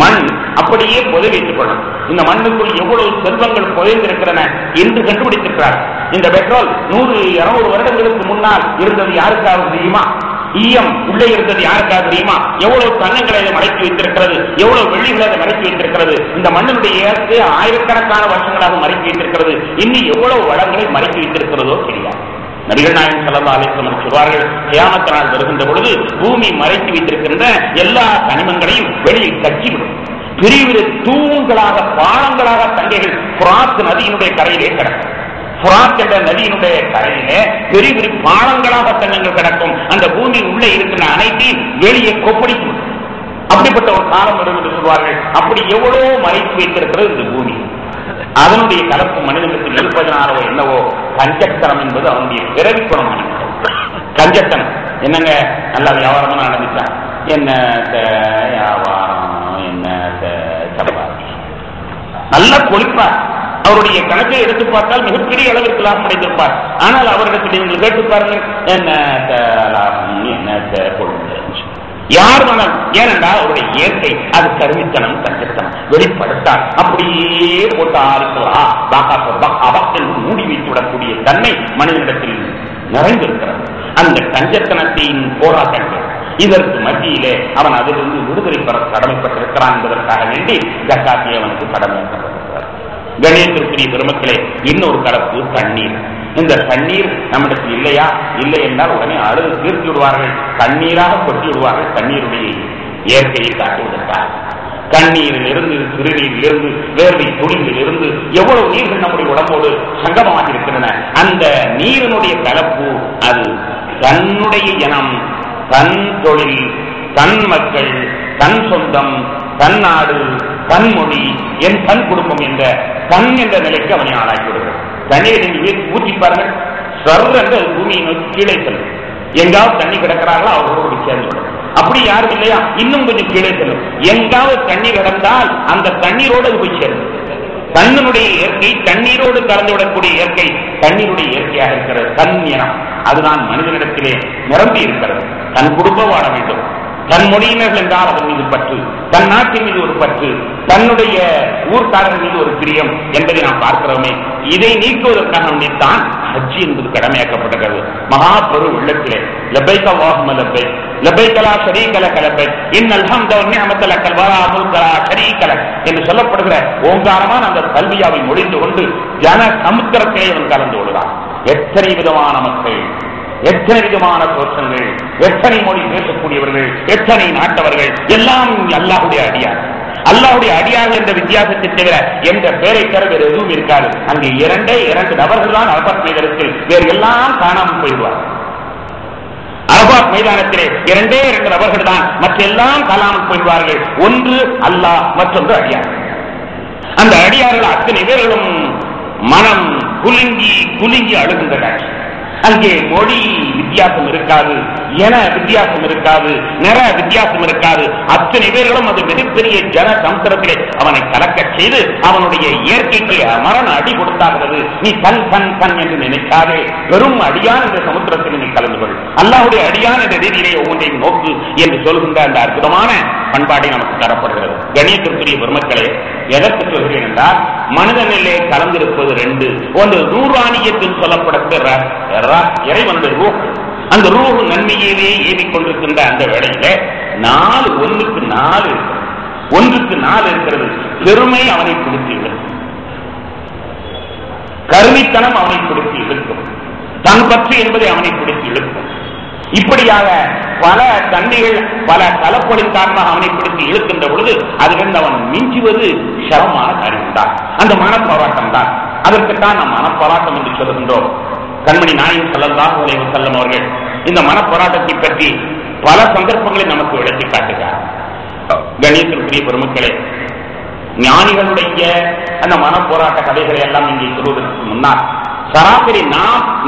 Speaker 1: மண் அப்படியே புதை வைத்துக் கொள்ளும். இந்த மண்ணுக்குள் எவ்வளவு செல்வங்கள் புதைந்திருக்கிறன என்று கண்டுபிடித்திருக்கிறார். இந்த பெட்ரோல் 100-200 வருடங்களுக்கு முன்னால் இருந்தது யாருக்காவது தெரியுமா? ஈயம் உள்ளே இருந்தது யாருக்காக தெரியுமா? எவ்வளவு தங்கங்களை அதை மடக்கி வைத்திருக்கிறது, எவ்வளவு வெள்ளிகளை அதை மடக்கி வைத்திருக்கிறது. இந்த மண்ணினுடைய இயற்கை ஆயிரக்கணக்கான வருஷங்களாக மடக்கி வைத்திருக்கிறது. இன்னும் எவ்வளவு வளங்களை மடக்கி வைத்திருக்கிறதோ தெரியாது. நபிகள் நாயகம் ஸல்லல்லாஹு அலைஹி வஸல்லம் சொல்வார்கள், கியாமத் நாள் வருகின்ற பொழுது பூமி மறைத்து வைத்திருக்கின்ற எல்லா கனிமங்களையும் வெளியில் கட்சிவிடும். பெரிய தூண்களாக பாலங்களாக தங்கைகள் புராத் நதியினுடைய கரையிலே கிடக்கும். புராத் என்ற நதியினுடைய கரையிலே பெரிய பெரிய பாலங்களாக தங்கங்கள் கிடக்கும். அந்த பூமி உள்ளே இருக்கிற அனைத்தையும் வெளியே கொப்பளிக்கும். அப்படிப்பட்ட ஒரு காலம் வரும் என்று சொல்வார்கள். அப்படி எவ்வளவோ மறைத்து வைத்திருக்கிறது இந்த பூமி. அதனுடைய கலப்பு மனிதனுக்கு இருப்பதனாலோ என்னவோ கஞ்சத்தனம் என்பது அவனுடைய பிறவி குணமான கஞ்சத்தனம். என்னங்க நல்லா வியாபாரமா நடந்துச்சான், என்ன வியாபாரம், என்ன சம்பாதி, நல்லா கொளிப்பார். அவருடைய கணக்கை எடுத்து பார்த்தால் மிகப்பெரிய அளவிற்கு லாபம் அடைந்திருப்பார். ஆனால் அவரிடத்தில் நீங்கள் கேட்டு பாருங்கள், என்ன லாபம், என்ன கொள்கை, யார் மனம். ஏனென்றால் அவருடைய இயற்கை அது கருமித்தனம், கஞ்சத்தனம் வெளிப்படுத்தார். அப்படியே போட்டு மூடி வைத்துவிடக்கூடிய தன்மை மனிதனிடத்தில் நிறைந்திருக்கிறது. அந்த கஞ்சத்தனத்தின் போராட்டங்கள் இதற்கு மத்தியிலே அவன் அதிலிருந்து விடுதலை பெற கடமைப்பட்டிருக்கிறான் என்பதற்காக வேண்டி ஜக்காத்தை அவனுக்கு கடமைப்பட்டிருக்கிறார். கணேசத்திற்குரிய பெருமக்களே, இன்னொரு கலப்பு தண்ணீர். இந்த தண்ணீர் நம்மிடத்தில் இல்லையா? இல்லை என்றால் உடனே அழுது தீர்த்து விடுவார்கள், தண்ணீராக கொட்டி விடுவார்கள். தண்ணீருடைய இயற்கையை காட்டுவதற்காக கண்ணீரில் இருந்து, சிறுநீரில் இருந்து, வேர்வை துளிகளில் இருந்து எவ்வளவு நீர்கள் நம்முடைய உடம்போடு சங்கமமாக இருக்கின்றன. அந்த நீரினுடைய கலப்பு அது தன்னுடைய இனம், தன் தொழில், தன் மக்கள், தன் சொந்தம், தன் நாடு, தன் மொழி, என் தன் குடும்பம் என்ற தன் என்ற நிலைக்கு அவனை ஆளாக்கி விடுகிறது. தண்ணீரை ஊற்றி பாருங்கள், சர்வ என்று பூமியை நோக்கி கீழே செல்லும். எங்காவது தண்ணி கிடக்கிறார்களோ அவர்களோடு சேர்ந்து. அப்படி யாரும் இல்லையா, இன்னும் கொஞ்சம் கீழே செல்லும். எங்காவது தண்ணீர் கிடந்தால் அந்த தண்ணீரோடு அது போய் சேரும். தன்னுடைய இயற்கை தண்ணீரோடு கலந்துவிடக்கூடிய இயற்கை தண்ணீருடைய இயற்கையாக இருக்கிறது. தன் இனம் அதுதான் மனிதனிடத்திலே நிரம்பி இருக்கிறது. தன் குடும்பம் வாழ வேண்டும், தன் மொழியினர்கள் என்றால் அதன் மீது பற்று, தன் நாட்டின் மீது ஒரு பற்று, தன்னுடைய ஊர்க்காரர்கள் மீது ஒரு பிரியம் என்பதை நாம் பார்க்கிறோமே. இதை நீக்குவதற்காக தான் ஹஜ் என்பது கடமையாக்கப்பட்டிருக்கிறது. மகா பெரு உள்ளத்திலே லபைக் அல்லாஹும்ம லபைக் லபைக் லா ஷரீக லக லபைக் இன்னல் ஹம்த வ நிஅமத லக்கல் வலா முல்க லா ஷரீக லக் என்று சொல்லப்படுகிற ஓங்காரமான அந்த தல்பியாவை முடிந்து கொண்டு ஜன சமுத்திரத்திலே அவன் கலந்து கொள்கிறான். எத்தனை விதமான மக்கள், எத்தனை விதமான தோற்றங்கள், எத்தனை மொழி பேசக்கூடியவர்கள், எத்தனை நாட்டவர்கள், எல்லாம் அல்லாஹ்வுடைய அடியார். அல்லாஹ்வுடைய அடியார் என்ற வித்தியாசத்தை தவிர என்ற பெயரை தர வேறு எதுவும் இருக்காது. அங்கே இரண்டு நபர்கள் தான் அரபாத் மைதானத்தில், வேறு எல்லாம் காணாமல் போயிடுவார். அரபாத் மைதானத்திலே இரண்டு நபர்கள் தான், மற்ற எல்லாம் காணாமல் போயிடுவார்கள். ஒன்று அல்லாஹ், மற்றொன்று அடியார். அந்த அடியார்கள் அத்தனை பேர்களும் மனம் குலுங்கி அழுகின்ற காட்சி. அங்கே மொழி வித்தியாசம் இருக்காது, என வித்தியாசம் இருக்காது, நிற வித்தியாசம் இருக்காது. அத்தனை பேர்களும் அது மிகப்பெரிய ஜன சமுத்திரத்திலே அவனை கலக்க செய்து அவனுடைய இயற்கைக்கு மரண அடி கொடுத்தாகிறது. நீ தன் தன் தன் என்று நினைக்காதே, வெறும் அடியான் என்ற சமுத்திரத்தில் நீ கலந்து கொள், அல்லாஹ்வுடைய அடியான் என்ற ரீதியிலே ஒவ்வொன்றையும் நோக்கு என்று சொல்கின்ற அந்த அற்புதமான பண்பாடை நமக்கு தரப்படுகிறது. கணியத்திற்குரிய பெருமக்களே, எதற்கு சொல்கிறேன் என்றால், மனிதனிலே கலந்திருப்பது ரெண்டு. ஒன்று நூறானியத்தில் சொல்லப்படுகிற இறைவனுடைய ரூஹ். அந்த ரூஹ் நன்மையவே ஏவிக்கொண்டிருக்கின்ற அந்த வேளையில ஒன்றுக்கு நாலு இருக்கிறது. பெருமை அவனை பிடித்து இழுக்கும், கருமித்தனம் அவனை பிடித்து இழுக்கும், தன் பற்று என்பதை அவனை பிடித்து இழுக்கும். இப்படியாக பல தண்ணிகள் பல கலப்பொழின் காரணமாக அவனை பிடித்து இழுக்கின்ற பொழுது அதிலிருந்து அவன் மிஞ்சுவது சிரமமான காரியம் தான், அந்த மனப்போராட்டம் தான். அதற்குத்தான் நாம் மனப்போராட்டம் என்று சொல்லுகின்றோம். கண்மணி நாயகம் ஸல்லல்லாஹு அலைஹி வஸல்லம் அவர்கள் இந்த மனப்போராட்டத்தை பற்றி பல சந்தர்ப்பங்களை நமக்கு விளக்கி காட்டுகிறார். கணியத்திற்குரிய பெருமக்களே, ஞானிகளுடைய அந்த மனப்போராட்ட கதைகளை எல்லாம் இங்கே சொல்வதற்கு முன்னால் சராசரி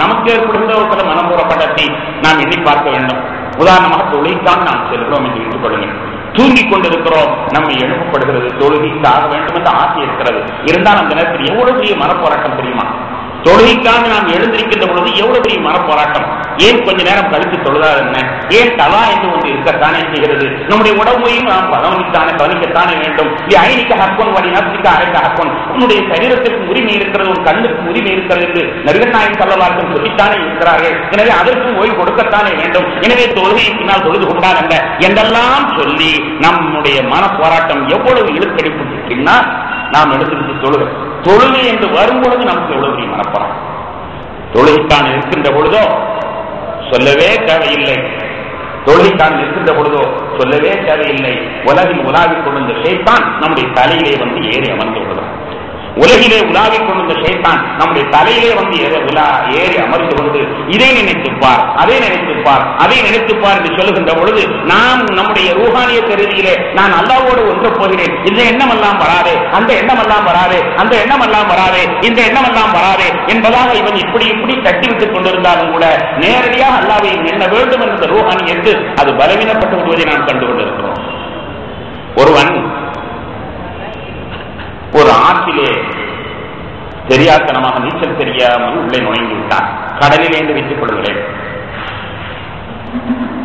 Speaker 1: நமக்கு ஏற்படுகின்ற ஒரு சில மனப்போராட்டத்தை நாம் எண்ணி பார்க்க வேண்டும். உதாரணமாக தொழுகைக்காக நாம் செல்கிறோம் என்று வைத்துக் கொள்ளுங்கள். தூங்கிக் கொண்டிருக்கிறோம், நம்மை எழுப்பப்படுகிறது, தொழுகைக்காக வேண்டும் என்ற ஆசை இருக்கிறது. இருந்தால் அந்த நேரத்தில் எவ்வளவு பெரிய மனப்போராட்டம் தெரியுமா? தொழுகைக்காக நாம் எழுந்திருக்கின்ற பொழுது எவ்வளவு பெரிய மனப்போராட்டம். ஏன் கொஞ்ச நேரம் கழித்து தொழுதால் என்ன, ஏன் தலா என்று ஒன்று இருக்கத்தானே செய்கிறது. நம்முடைய உடம்பையும் நாம் கவனிக்கத்தானே வேண்டும். ஐனிக்க ஹக்கன் வழி நப்சிக்க அரைக்க ஹக்கன், உன்னுடைய சரீரத்திற்கு உரிமை இருக்கிறது, உன் கண்ணுக்கு உரிமை இருக்கிறது என்று நபிகள் நாயகம் ஸல்லல்லாஹு அலைஹி வஸல்லம் சொல்லித்தானே இருக்கிறார்கள். எனவே அதற்கும் ஓய்வு கொடுக்கத்தானே வேண்டும். எனவே தொழுகை பின்னால் தொழுது கொண்டால் என்ன என்றெல்லாம் சொல்லி நம்முடைய மனப்போராட்டம் எவ்வளவு இழுக்கடிப்பு பின்னால் நாம் எடுத்துவிட்டு தொழுகை என்று வரும்பொழுது நமக்கு எவ்வளவு பெரிய மனப்போராட்டம். தொழுகைத்தான் இருக்கின்ற பொழுதோ சொல்லவே தேவையில்லை, தொழுகைத்தான் இருக்கின்ற பொழுதோ சொல்லவே தேவையில்லை. உலகில் உலாவிக் கொண்ட ஷைத்தான் நம்முடைய தலையிலே வந்து ஏறி அமர்ந்து விடுகிறார். உலகிலே உலாவிக் கொண்டிருந்த ஷைத்தான் நம்முடைய தலையிலே வந்து ஏறி அமர்ந்து கொண்டு இதை நினைத்துப்பார், அதை நினைத்துப்பார், அதை நினைத்துப்பார் என்று சொல்லுகின்ற பொழுது நாம் நம்முடைய ரூஹானிய கருதியிலே நான் அல்லாஹ்வோடு ஒன்று போகிறேன், இந்த எண்ணம் எல்லாம் வராதே, அந்த எண்ணம் எல்லாம் வராதே, அந்த எண்ணம் எல்லாம் வராதே, இந்த எண்ணம் எல்லாம் வராதே என்பதாக இவன் இப்படி இப்படி தட்டிவிட்டுக் கொண்டிருந்தாலும் கூட நேரடியாக அல்லாஹ்வை எண்ண வேண்டும் என்ற ரூஹானியத்து அது பலவீனப்பட்டு விடுவதை நாம் கண்டு கொண்டிருக்கிறோம். ஒருவன் ஒரு ஆற்றிலே தெரியாதனமாக நீச்சல் தெரியாமல் உள்ளே நுழைந்து விட்டான். கடலிலேந்து வைத்துக் கொள்கிறேன்,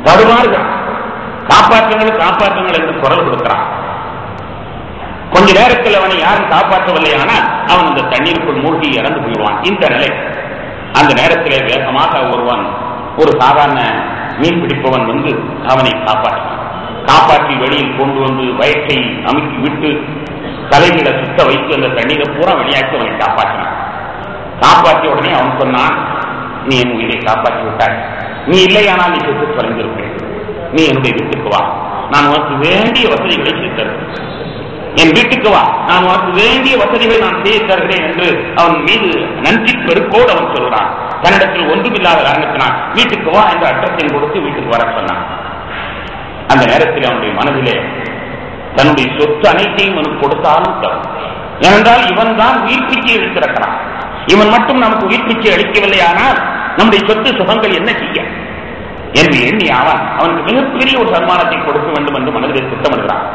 Speaker 1: தடுமாறுகிறான், காப்பாற்றுங்கள் காப்பாற்றுங்கள் என்று குரல் கொடுக்கிறான். கொஞ்ச நேரத்தில் அவனை யாரும் காப்பாற்றவில்லை, ஆனால் அவன் அந்த தண்ணீருக்குள் மூழ்கி இறந்து போயிடுவான். இந்த நிலை. அந்த நேரத்திலே வேகமாக ஒருவன், ஒரு சாதாரண மீன் பிடிப்பவன் வந்து அவனை காப்பாற்றி வெளியில் கொண்டு வந்து வயிற்றை அமுக்கி விட்டு தலைகளை சுத்த வைத்து அந்த தண்ணீரை பூரா வெளியாக்கி அவனை காப்பாற்றினான். காப்பாற்றிய உடனே அவன் சொன்னான், நீ என் உயிரை காப்பாற்றி விட்டாய், நீ இல்லையானால் நீ செத்து தொலைந்திருப்பேன், நீ என்னுடைய வீட்டுக்கு வா, நான் உனக்கு வேண்டிய வசதிகளை செய்து தருகிறேன், என் வீட்டுக்கு வா, நான் உனக்கு வேண்டிய வசதிகளை நான் செய்து தருகிறேன் என்று அவன் மீது நன்றி பெருக்கோடு அவன் சொல்கிறான். தன்னிடத்தில் ஒன்றுமில்லாத காரணத்தினால் வீட்டுக்கு வா என்ற அட்ரஸையும் கொடுத்து வீட்டுக்கு வர சொன்னான். அந்த நேரத்தில் அவனுடைய மனதிலே தன்னுடைய சொத்து அனைத்தையும் அவனுக்கு கொடுத்தாலும் தரும், ஏனென்றால் இவன் தான் உயிர் பிச்சை அளித்திருக்கிறான், இவன் மட்டும் நமக்கு உயிர் பிச்சை அளிக்கவில்லை, ஆனால் நம்முடைய சொத்து சுகங்கள் என்ன செய்ய என்று எண்ணி அவனுக்கு மிகப்பெரிய ஒரு சன்மானத்தை கொடுக்க வேண்டும் என்று மனதிலே திட்டமிடுகிறான்.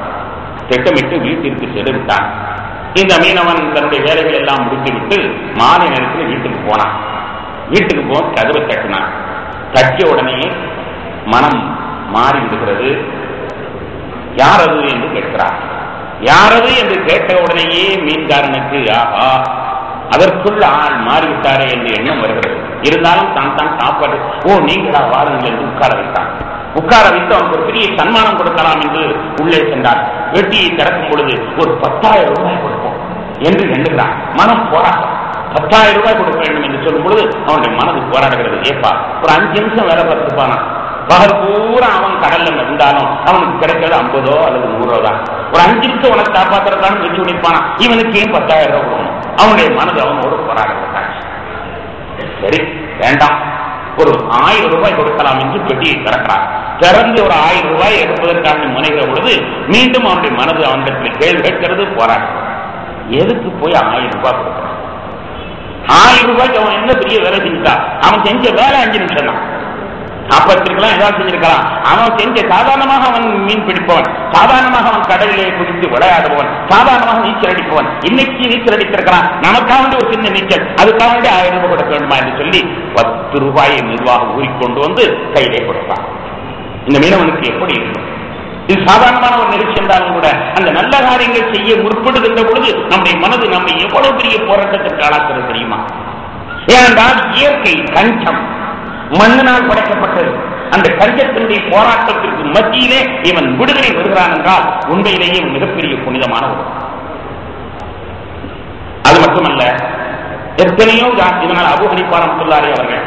Speaker 1: திட்டமிட்டு வீட்டிற்கு சென்றுவிட்டான். இந்த மீனவன் தன்னுடைய வேலைகள் எல்லாம் முடித்துவிட்டு மாலை நேரத்தில் வீட்டுக்கு போனான். வீட்டுக்கு போன கதவை தட்டினான். தட்டிய உடனே மனம் மாறி விடுகிறது. யாரது என்று கேட்கிறார். யாரது என்று கேட்ட உடனேயே மீன்காரனுக்கு ஆஹா, அதற்குள்ள ஆள் மாறிவிட்டாரே என்று எண்ணம் வருகிறது. இருந்தாலும் தான் சாப்பாடு, ஓ நீங்களா வாருங்கள் என்று உட்கார வைத்தான். உட்கார வைத்து அவனுக்கு ஒரு பெரிய சன்மானம் கொடுக்கலாம் என்று உள்ளே சென்றார். வெட்டியை திறக்கும் பொழுது ஒரு 10,000 ரூபாய் கொடுப்போம் என்று எண்ணுகிறான். மனம் போராட்டம். 10,000 ரூபாய் கொடுக்க வேண்டும் என்று சொல்லும் பொழுது அவனுடைய மனது போராடுகிறது. ஏப்பா ஒரு 5 நிமிஷம் வேலை பார்த்துருப்பானா, பகல் பூரா அவன் கடல்ல இருந்தாலும் அவனுக்கு கிடைக்கிறது 50 அல்லது 100 தான். ஒரு 5 நிமிஷம் உனக்கு காப்பாற்றுறதாலும் வச்சு முடிப்பானா, இவனுக்கு ஏன் 10,000 ரூபாய் கொடுக்கணும்? அவனுடைய மனது அவனோடு போராடுகிறான். சரி வேண்டாம், ஒரு 1000 ரூபாய் கொடுக்கலாம் என்று பெட்டியை திறக்கிறான். திறந்து ஒரு 1000 ரூபாய் எடுப்பதற்காக முனைகிற பொழுது மீண்டும் அவனுடைய மனது அவனிடத்தில் கேள்வி கேட்கிறது, போராடுகிறது. எதுக்கு போய் 1000 ரூபாய் கொடுக்கிறான்? 1000 ரூபாய்க்கு அவன் என்ன பெரிய வேலை செஞ்சுட்டான்? அவன் செஞ்ச வேலை 5 நிமிஷம் தான். காப்பாற்றிருக்கலாம், ஏதாவது செஞ்சிருக்கலாம். அவன் செஞ்ச சாதாரணமாக அவன் மீன் பிடிப்பவன், சாதாரணமாக அவன் கடலிலே குதித்து விளையாடுபவன், சாதாரணமாக நீச்சல் அடிப்பவன். இன்னைக்கு நீச்சல் அடித்திருக்கிறான், நமக்காக ஒரு சின்ன நீச்சல், அதுக்காக 1000 ரூபாய் கொடுக்க வேண்டுமா என்று சொல்லி 10 ரூபாயை நிர்வாகம் ஊறிக்கொண்டு வந்து கையிலே கொடுத்தான். இந்த மீனவனுக்கு எப்படி இருக்கும்? இது சாதாரணமான ஒரு நிகழ்ச்சி என்றாலும் கூட அந்த நல்ல காரியங்கள் செய்ய முற்படுகின்ற பொழுது நம்முடைய மனது நம்மை எவ்வளவு பெரிய போராட்டத்திற்கு ஆளாக்குறது தெரியுமா? ஏனென்றால் இயற்கை கஞ்சம் மண்ணினால் படைக்கப்பட்டது. அந்த கஞ்சத்தினுடைய போராட்டத்திற்கு மத்தியிலே இவன் விடுதலை வருகிறான் என்றால் உண்மையிலேயே மிகப்பெரிய புனிதமான ஒரு. அது மட்டுமல்ல, எத்தனையோ இதனால் அபூ ஹனீஃபா ரஹ்மத்துல்லாஹி அவர்கள்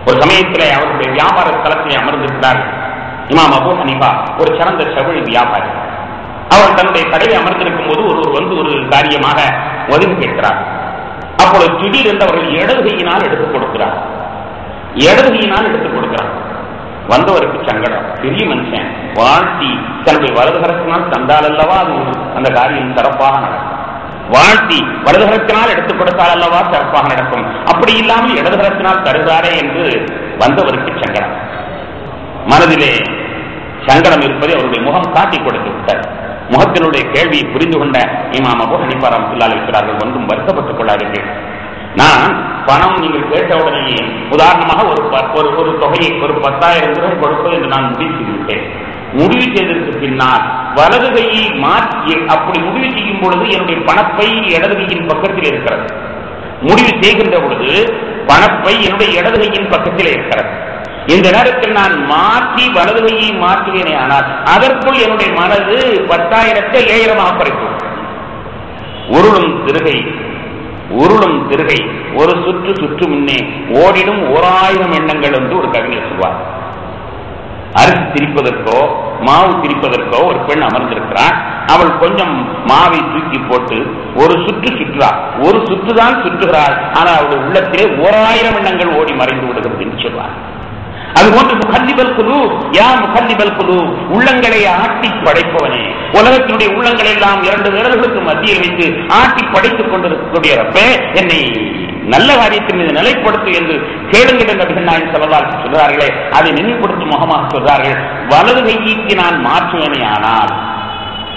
Speaker 1: ஒரு சமயத்திலே அவருடைய வியாபார ஸ்தலத்திலே அமர்ந்திருக்கிறார்கள். இமாம் அபூ ஹனீஃபா ஒரு சிறந்த செவிழ் வியாபாரி. அவர் தன்னுடைய கடையை அமர்ந்திருக்கும் போது ஒருவர் வந்து ஒரு காரியமாக உதவி கேட்கிறார். அப்பொழுது திடீரென்று அவர்கள் இடதுகையினால் எடுத்துக் கொடுக்கிறார். இடதுகையினால் எடுத்துக் கொடுக்கிறார். வந்தவருக்கு சங்கடம். பெரிய மனுஷன் வாழ்த்தி தன்னுடைய வலதுகரத்தினால் தந்தால் அல்லவா அது அந்த காரியம் சிறப்பாக நடக்கும். வாழ்த்தி வலதுகரத்தினால் எடுத்துக் கொடுத்தால் அல்லவா சிறப்பாக நடக்கும். அப்படி இல்லாமல் இடதுகரத்தினால் தருகிறாரே என்று வந்தவருக்கு சங்கடம். மனதிலே சங்கடம் இருப்பதை அவருடைய முகம் காட்டி கொடுத்து விட்டார். முகத்தினுடைய கேள்வியை புரிந்து கொண்ட இமாம் அபூ ஹனீஃபா ரஹ்மத்துல்லாஹி இருக்கிறார்கள். ஒன்றும் வருத்தப்பட்டுக் கொள்ளாதீர்கள். நான் பணம் நீங்கள் கேட்ட உடனே உதாரணமாக ஒரு தொகையை ஒரு 10,000 ரூபாய் கொடுப்பது என்று நான் முடிவு செய்துவிட்டேன். முடிவு செய்ததற்கு பின்னால் வலது கையை மாற்றி அப்படி முடிவு செய்யும் பொழுது என்னுடைய பணப்பை இடது கையின் பக்கத்தில் இருக்கிறது. முடிவு செய்கின்ற பொழுது பணப்பை என்னுடைய இடது கையின் பக்கத்தில் இருக்கிறது. இந்த நேரத்தில் நான் மாற்றி வலது கையை மாற்றுவேனே, ஆனால் அதற்குள் என்னுடைய மனது 10,000 1000 குறைக்கும். உருளும் திருகை ஒரு சுற்று முன்னே ஓடிடும் 1000 எண்ணங்கள் என்று ஒரு கவிஞர் சொல்வார். அரிசி திரிப்பதற்கோ மாவு திரிப்பதற்கோ ஒரு பெண் அமர்ந்திருக்கிறார். அவள் கொஞ்சம் மாவை தூக்கி போட்டு ஒரு சுற்று சுற்றுறாள். ஒரு சுற்றுதான் சுற்றுகிறாள். ஆனால் அவளுடைய உள்ளத்திலே 1000 எண்ணங்கள் ஓடி மறைந்து விடுகிறது என்று சொல்வார். அதுபோன்று முகல்லிபல் குழு, யா முகல்லிபல் குழு, உள்ளங்களை ஆட்டி படைப்பவனே, உலகத்தினுடைய உள்ளங்களை எல்லாம் 2 விரல்களுக்கு மத்தியில் வைத்து ஆட்டி படைத்துக் கொண்டிருக்கக்கூடிய ரப்பே, என்னை நல்ல காரியத்தின் மீது நிலைப்படுத்து என்று கேளுங்கள் என்ற நபிகள் நாயகம் ஸல்லல்லாஹு அலைஹி வஸல்லம் சொல்கிறார்களே, அதை நினைவுபடுத்தும் முகமாக சொல்கிறார்கள். வலது கைக்கு நான் மாற்றுவேனே, ஆனால்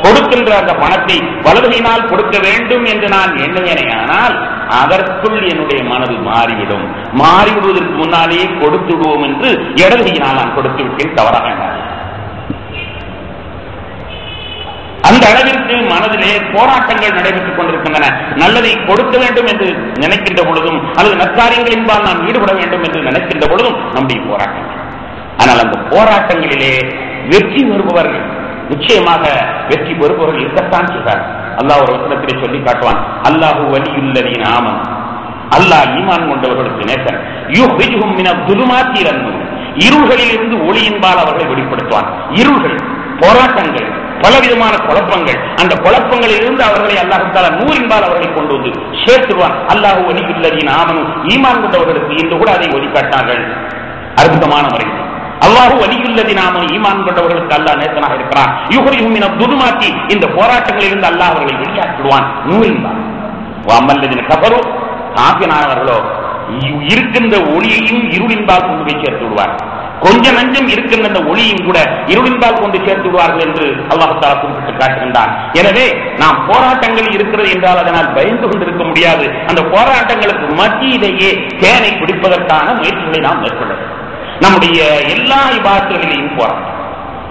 Speaker 1: கொடுக்கின்ற அந்த பணத்தை வலதுகையினால் கொடுக்க வேண்டும் என்று நான் எண்ணுவேனே, ஆனால் அதற்குள் என்னுடைய மனது மாறிவிடும். மாறிவிடுவதற்கு முன்னாலேயே கொடுத்து விடுவோம் என்று இடதுகையினால் நான் கொடுத்து விட்டேன், தவறாக எண்ணாது. அந்த அளவிற்கு மனதிலே போராட்டங்கள் நடைபெற்றுக் கொண்டிருக்கின்றன. நல்லதை கொடுக்க வேண்டும் என்று நினைக்கின்ற பொழுதும், அல்லது நற்காரியங்கள் என்பால் நாம் ஈடுபட வேண்டும் என்று நினைக்கின்ற பொழுதும் நம்முடைய போராட்டங்கள். ஆனால் அந்த போராட்டங்களிலே வெற்றி பெறுபவர்கள், நிச்சயமாக வெற்றி பெறுபவர்கள் இருக்கத்தான் செய்வார். அல்லாஹ் ஒரு வசனத்திலே சொல்லி காட்டுவான், அல்லாஹு வலியுல்லதீன ஆமனு, அல்லாஹ் ஈமான் கொண்டவர்களுக்கு நேசன், யுஹ்ரிஜுஹும் மினல் துலுமாத்தி இலன் நூர், இருள்களில் இருந்து ஒளியின்பால் அவர்களை வெளிப்படுத்துவான். இருள்கள், போராட்டங்கள், பலவிதமான குழப்பங்கள், அந்த குழப்பங்களில் இருந்து அவர்களை அல்லாஹ் தஆலா நூறின்பால் அவர்களை கொண்டு வந்து சேர்த்துவான். அல்லாஹு வலியுல்லதீன ஆமனு, ஈமான் கொண்டவர்களுக்கு இன்று கூட அதை ஒளிக்காட்டினார்கள் அற்புதமான முறையில். அல்லாஹு வலியுல்லதீன ஆமனு, ஈமான் கொண்டவர்களுக்கு அல்லாஹ் நேசனாக இருக்கிறான். யுஹ்ரிஜுஹும் மினல் துலுமாத்தி, இந்த போராட்டங்களில் இருந்து அல்லாஹ் அவர்களை வெளியாக்குவான் நூறின்பால். வஅம்மல்லதீன கஃபரு, காஃபிரானவர்களோ இருக்கின்ற ஒளியையும் இருளின்பால் கொண்டு போய் சேர்த்து விடுவார். கொஞ்ச நஞ்சம் இருக்கின்ற அந்த ஒளியும் கூட இருளின்பால் கொண்டு சேர்த்து விடுவார்கள் என்று அல்லாஹ் தஆலா குறிப்பிட்டு காட்டுகின்றான். எனவே நாம் போராட்டங்கள் இருக்கிறது என்றால் அதனால் பயந்து கொண்டிருக்க முடியாது. அந்த போராட்டங்களுக்கு மத்தியிலேயே தேனை பிடிப்பதற்கான முயற்சிகளை நாம் மேற்கொள்ள வேண்டும். நம்முடைய எல்லா இபாதத்துகளிலேயும் போராட்டம்.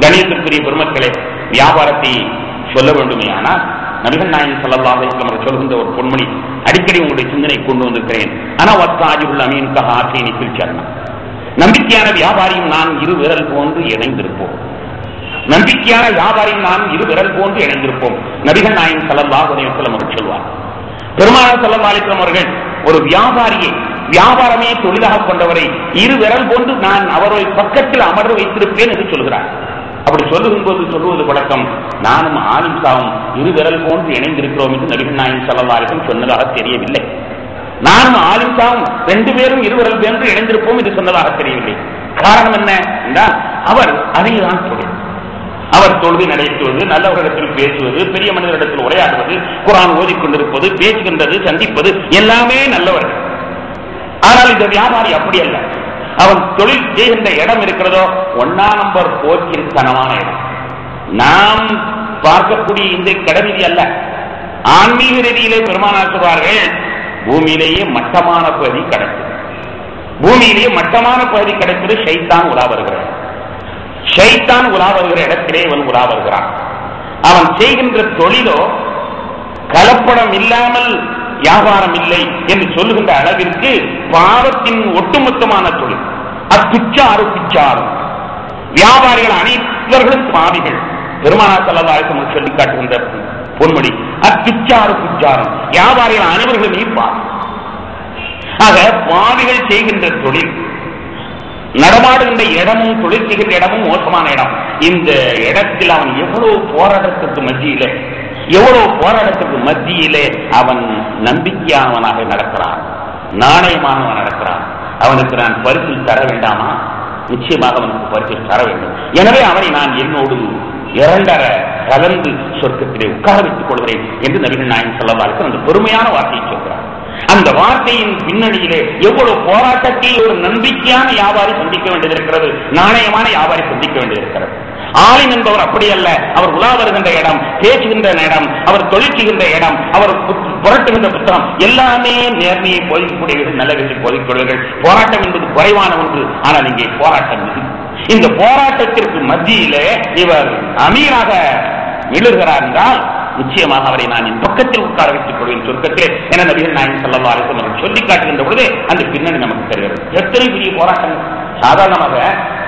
Speaker 1: கணியத்திற்குரிய பெருமக்களே, வியாபாரத்தை சொல்ல வேண்டுமே, ஆனால் நபிகள் நாயகம் ஸல்லல்லாஹு அலைஹி வஸல்லம் சொல்கின்ற ஒரு பொன்மொழி அடிக்கடி உங்களுடைய சிந்தனை கொண்டு வந்திருக்கிறேன். ஆனால் வத்தாஜுல் அமீன் கஹாத்தீனி ஃபில் ஜன்னah, நம்பிக்கையான வியாபாரியும் நான் 2 விரல் போன்று இணைந்திருப்போம். நம்பிக்கையான வியாபாரியும் நான் 2 விரல் போன்று இணைந்திருப்போம். நபிகள் நாயகம் ஸல்லல்லாஹு அலைஹி வஸல்லம் அவர்கள் சொல்வார். பெருமானார் ஸல்லல்லாஹு அலைஹி வஸல்லம் அவர்கள் ஒரு வியாபாரியை, வியாபாரமே தொழிலாக கொண்டவரை 2 விரல் போன்று நான் அவரை பக்கத்தில் அமர வைத்திருப்பேன் என்று சொல்கிறார். அப்படி சொல்லும்போது சொல்லுவது பழக்கம், நானும் ஆலிம் சாவும் 2 விரல் போன்று இணைந்திருக்கிறோம் என்று நபிகள் நாயகம் ஸல்லல்லாஹு அலைஹி வஸல்லம் சொன்னதாக தெரியவில்லை. நானும் ஆலிம் சாவும் 2 பேரும் 2 விரல் போன்று இணைந்திருப்போம் என்று சொன்னதாக தெரியவில்லை. காரணம் என்ன என்றால், அவர் அதைதான் சொல்கிறார். அவர் தொழுகை நடத்துவது, நல்லவர்களிடத்தில் பேசுவது, பெரிய மனிதரிடத்தில் உரையாடுவது, குர்ஆன் ஓதிக்கொண்டிருப்பது, பேசுகின்றது, சந்திப்பது எல்லாமே நல்லவர்கள். ஆனால் இந்த வியாபாரி அப்படி அல்ல. அவன் தொழில் செய்கின்ற இடம் இருக்கிறதோ 1ஆம் நம்பர் போக்கின் தனமான இடம். நாம் பார்க்கக்கூடிய இந்த கடவிதி அல்ல. ஆன்மீக ரீதியிலே பெருமானார் சொல்வார்கள், பூமியிலேயே மட்டமான பகுதி கிடைக்கும். பூமியிலேயே மட்டமான பகுதி கிடைப்பது ஷைத்தான் உலா வருகிறார். ஷைத்தான் உலா வருகிற இடத்திலே இவன் உலா வருகிறான். அவன் செய்கின்ற தொழிலோ கலப்படம் இல்லாமல் வியாபாரம் இல்லை என்று சொல்லுகின்ற அளவிற்கு பாவத்தின் ஒட்டுமொத்தமான தொழில். அப்பிச்சாறு பிச்சாரும் வியாபாரிகள் அனைவர்களும் பாவிகள். பெருமானார் ஸல்லல்லாஹு அலைஹி வஸல்லம் சொல்லி காட்டுகின்ற பொன்மொழி, அப்பிச்சாறு பிச்சாரும் வியாபாரிகள் அனைவர்களுமே பாவி. ஆக பாவிகள் செய்கின்ற தொழில், நடமாடுகின்ற இடமும் தொழில் செய்கின்ற இடமும் மோசமான இடம். இந்த இடத்தில் அவன் எவ்வளவு போராட்டத்திற்கு மத்தியிலே அவன் நம்பிக்கையானவனாக நடக்கிறான், நாணயமானவன் நடக்கிறான். அவனுக்கு நான் பரிசில் தர வேண்டாமா? நிச்சயமாக அவனுக்கு பரிசில் தர வேண்டும். எனவே அவனை நான் என்னோடு 2 கலந்து சொர்க்கத்திலே உட்கார வைத்துக் கொள்கிறேன் என்று நபிகள் நாயகம் ஸல்லல்லாஹு அலைஹி வஸல்லம் அந்த பெருமையான வார்த்தையை சொல்கிறார். அந்த வார்த்தையின் பின்னணியிலே எவ்வளவு போராட்டத்தை ஒரு நம்பிக்கையான வியாபாரி சந்திக்க வேண்டியிருக்கிறது, நாணயமான வியாபாரி சந்திக்க வேண்டியிருக்கிறது. ஆலிம் என்பவர் அப்படி அல்ல. அவர் உலா வருகின்ற இடம், பேசுகின்ற இடம், அவர் தொழில் செய்கின்ற இடம், அவர் புரட்டுகின்ற புத்தகம் எல்லாமே நேர்மையை போதிக்கக்கூடியவர்கள், நல்லவற்றை போதிக்கக்கூடியவர்கள். போராட்டம் என்பது குறைவான ஒன்று. ஆனால் இங்கே போராட்டம். இந்த போராட்டத்திற்கு மத்தியிலே இவர் அமீராக விழுகிறார் என்றால் நிச்சயமாக அவரை நான் என் பக்கத்தில் உட்கார வைத்துக் கொள்வேன் சொர்க்கத்திலே என நபிகள் நாயகம் ஸல்லல்லாஹு அலைஹி வஸல்லம் சொல்லி காட்டுகின்ற பொழுது அந்த பின்னணி நமக்கு தெரிகிறது. எத்தனை பெரிய போராட்டம்! சாதாரணமாக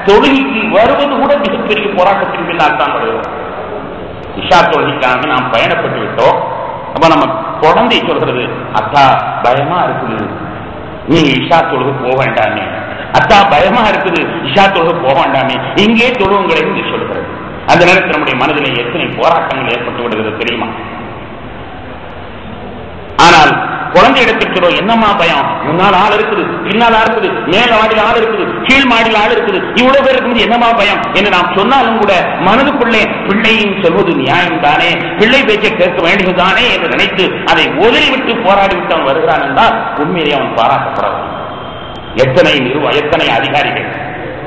Speaker 1: தொழுகைக்கு வருவது கூட மிகப்பெரிய போராட்டத்தின் பின்னால் தான் வருகிறோம். இஷா தொழுகைக்காக நாம் பயணப்பட்டு விட்டோம். அப்ப நம்ம குழந்தை சொல்கிறது, அத்தா பயமா இருக்குது, நீங்க இஷா தொழுகை போக வேண்டாமே, அத்தா பயமா இருக்குது, இஷா தொழுகை போக வேண்டாமே, இங்கே தொழுவுங்களை சொல்கிறது. அந்த நேரத்தில் நம்முடைய மனதிலே எத்தனை போராட்டங்கள் ஏற்பட்டு விடுகிறது தெரியுமா? ஆனால் குழந்தை இடத்திற்கிறோ என்னமா பயம், முன்னால் ஆள் இருக்குது, பின்னால் ஆள் இருக்குது, மேல மாடியில் ஆள் இருக்குது, கீழ் மாடியில் ஆள் இருக்குது, இவ்வளவு பேர் இருக்கும்போது என்னமா பயம் என்று நாம் சொன்னாலும் கூட மனதுக்குள்ளே பிள்ளையும் சொல்வது நியாயம் தானே, பிள்ளை பேச்சை கேட்க வேண்டியதுதானே என்று நினைத்து அதை உதறிவிட்டு போராடிவிட்டு அவன் வருகிறான் என்றால் உண்மையிலே அவன் பாராட்டப்படலாம். எத்தனை அதிகாரிகள்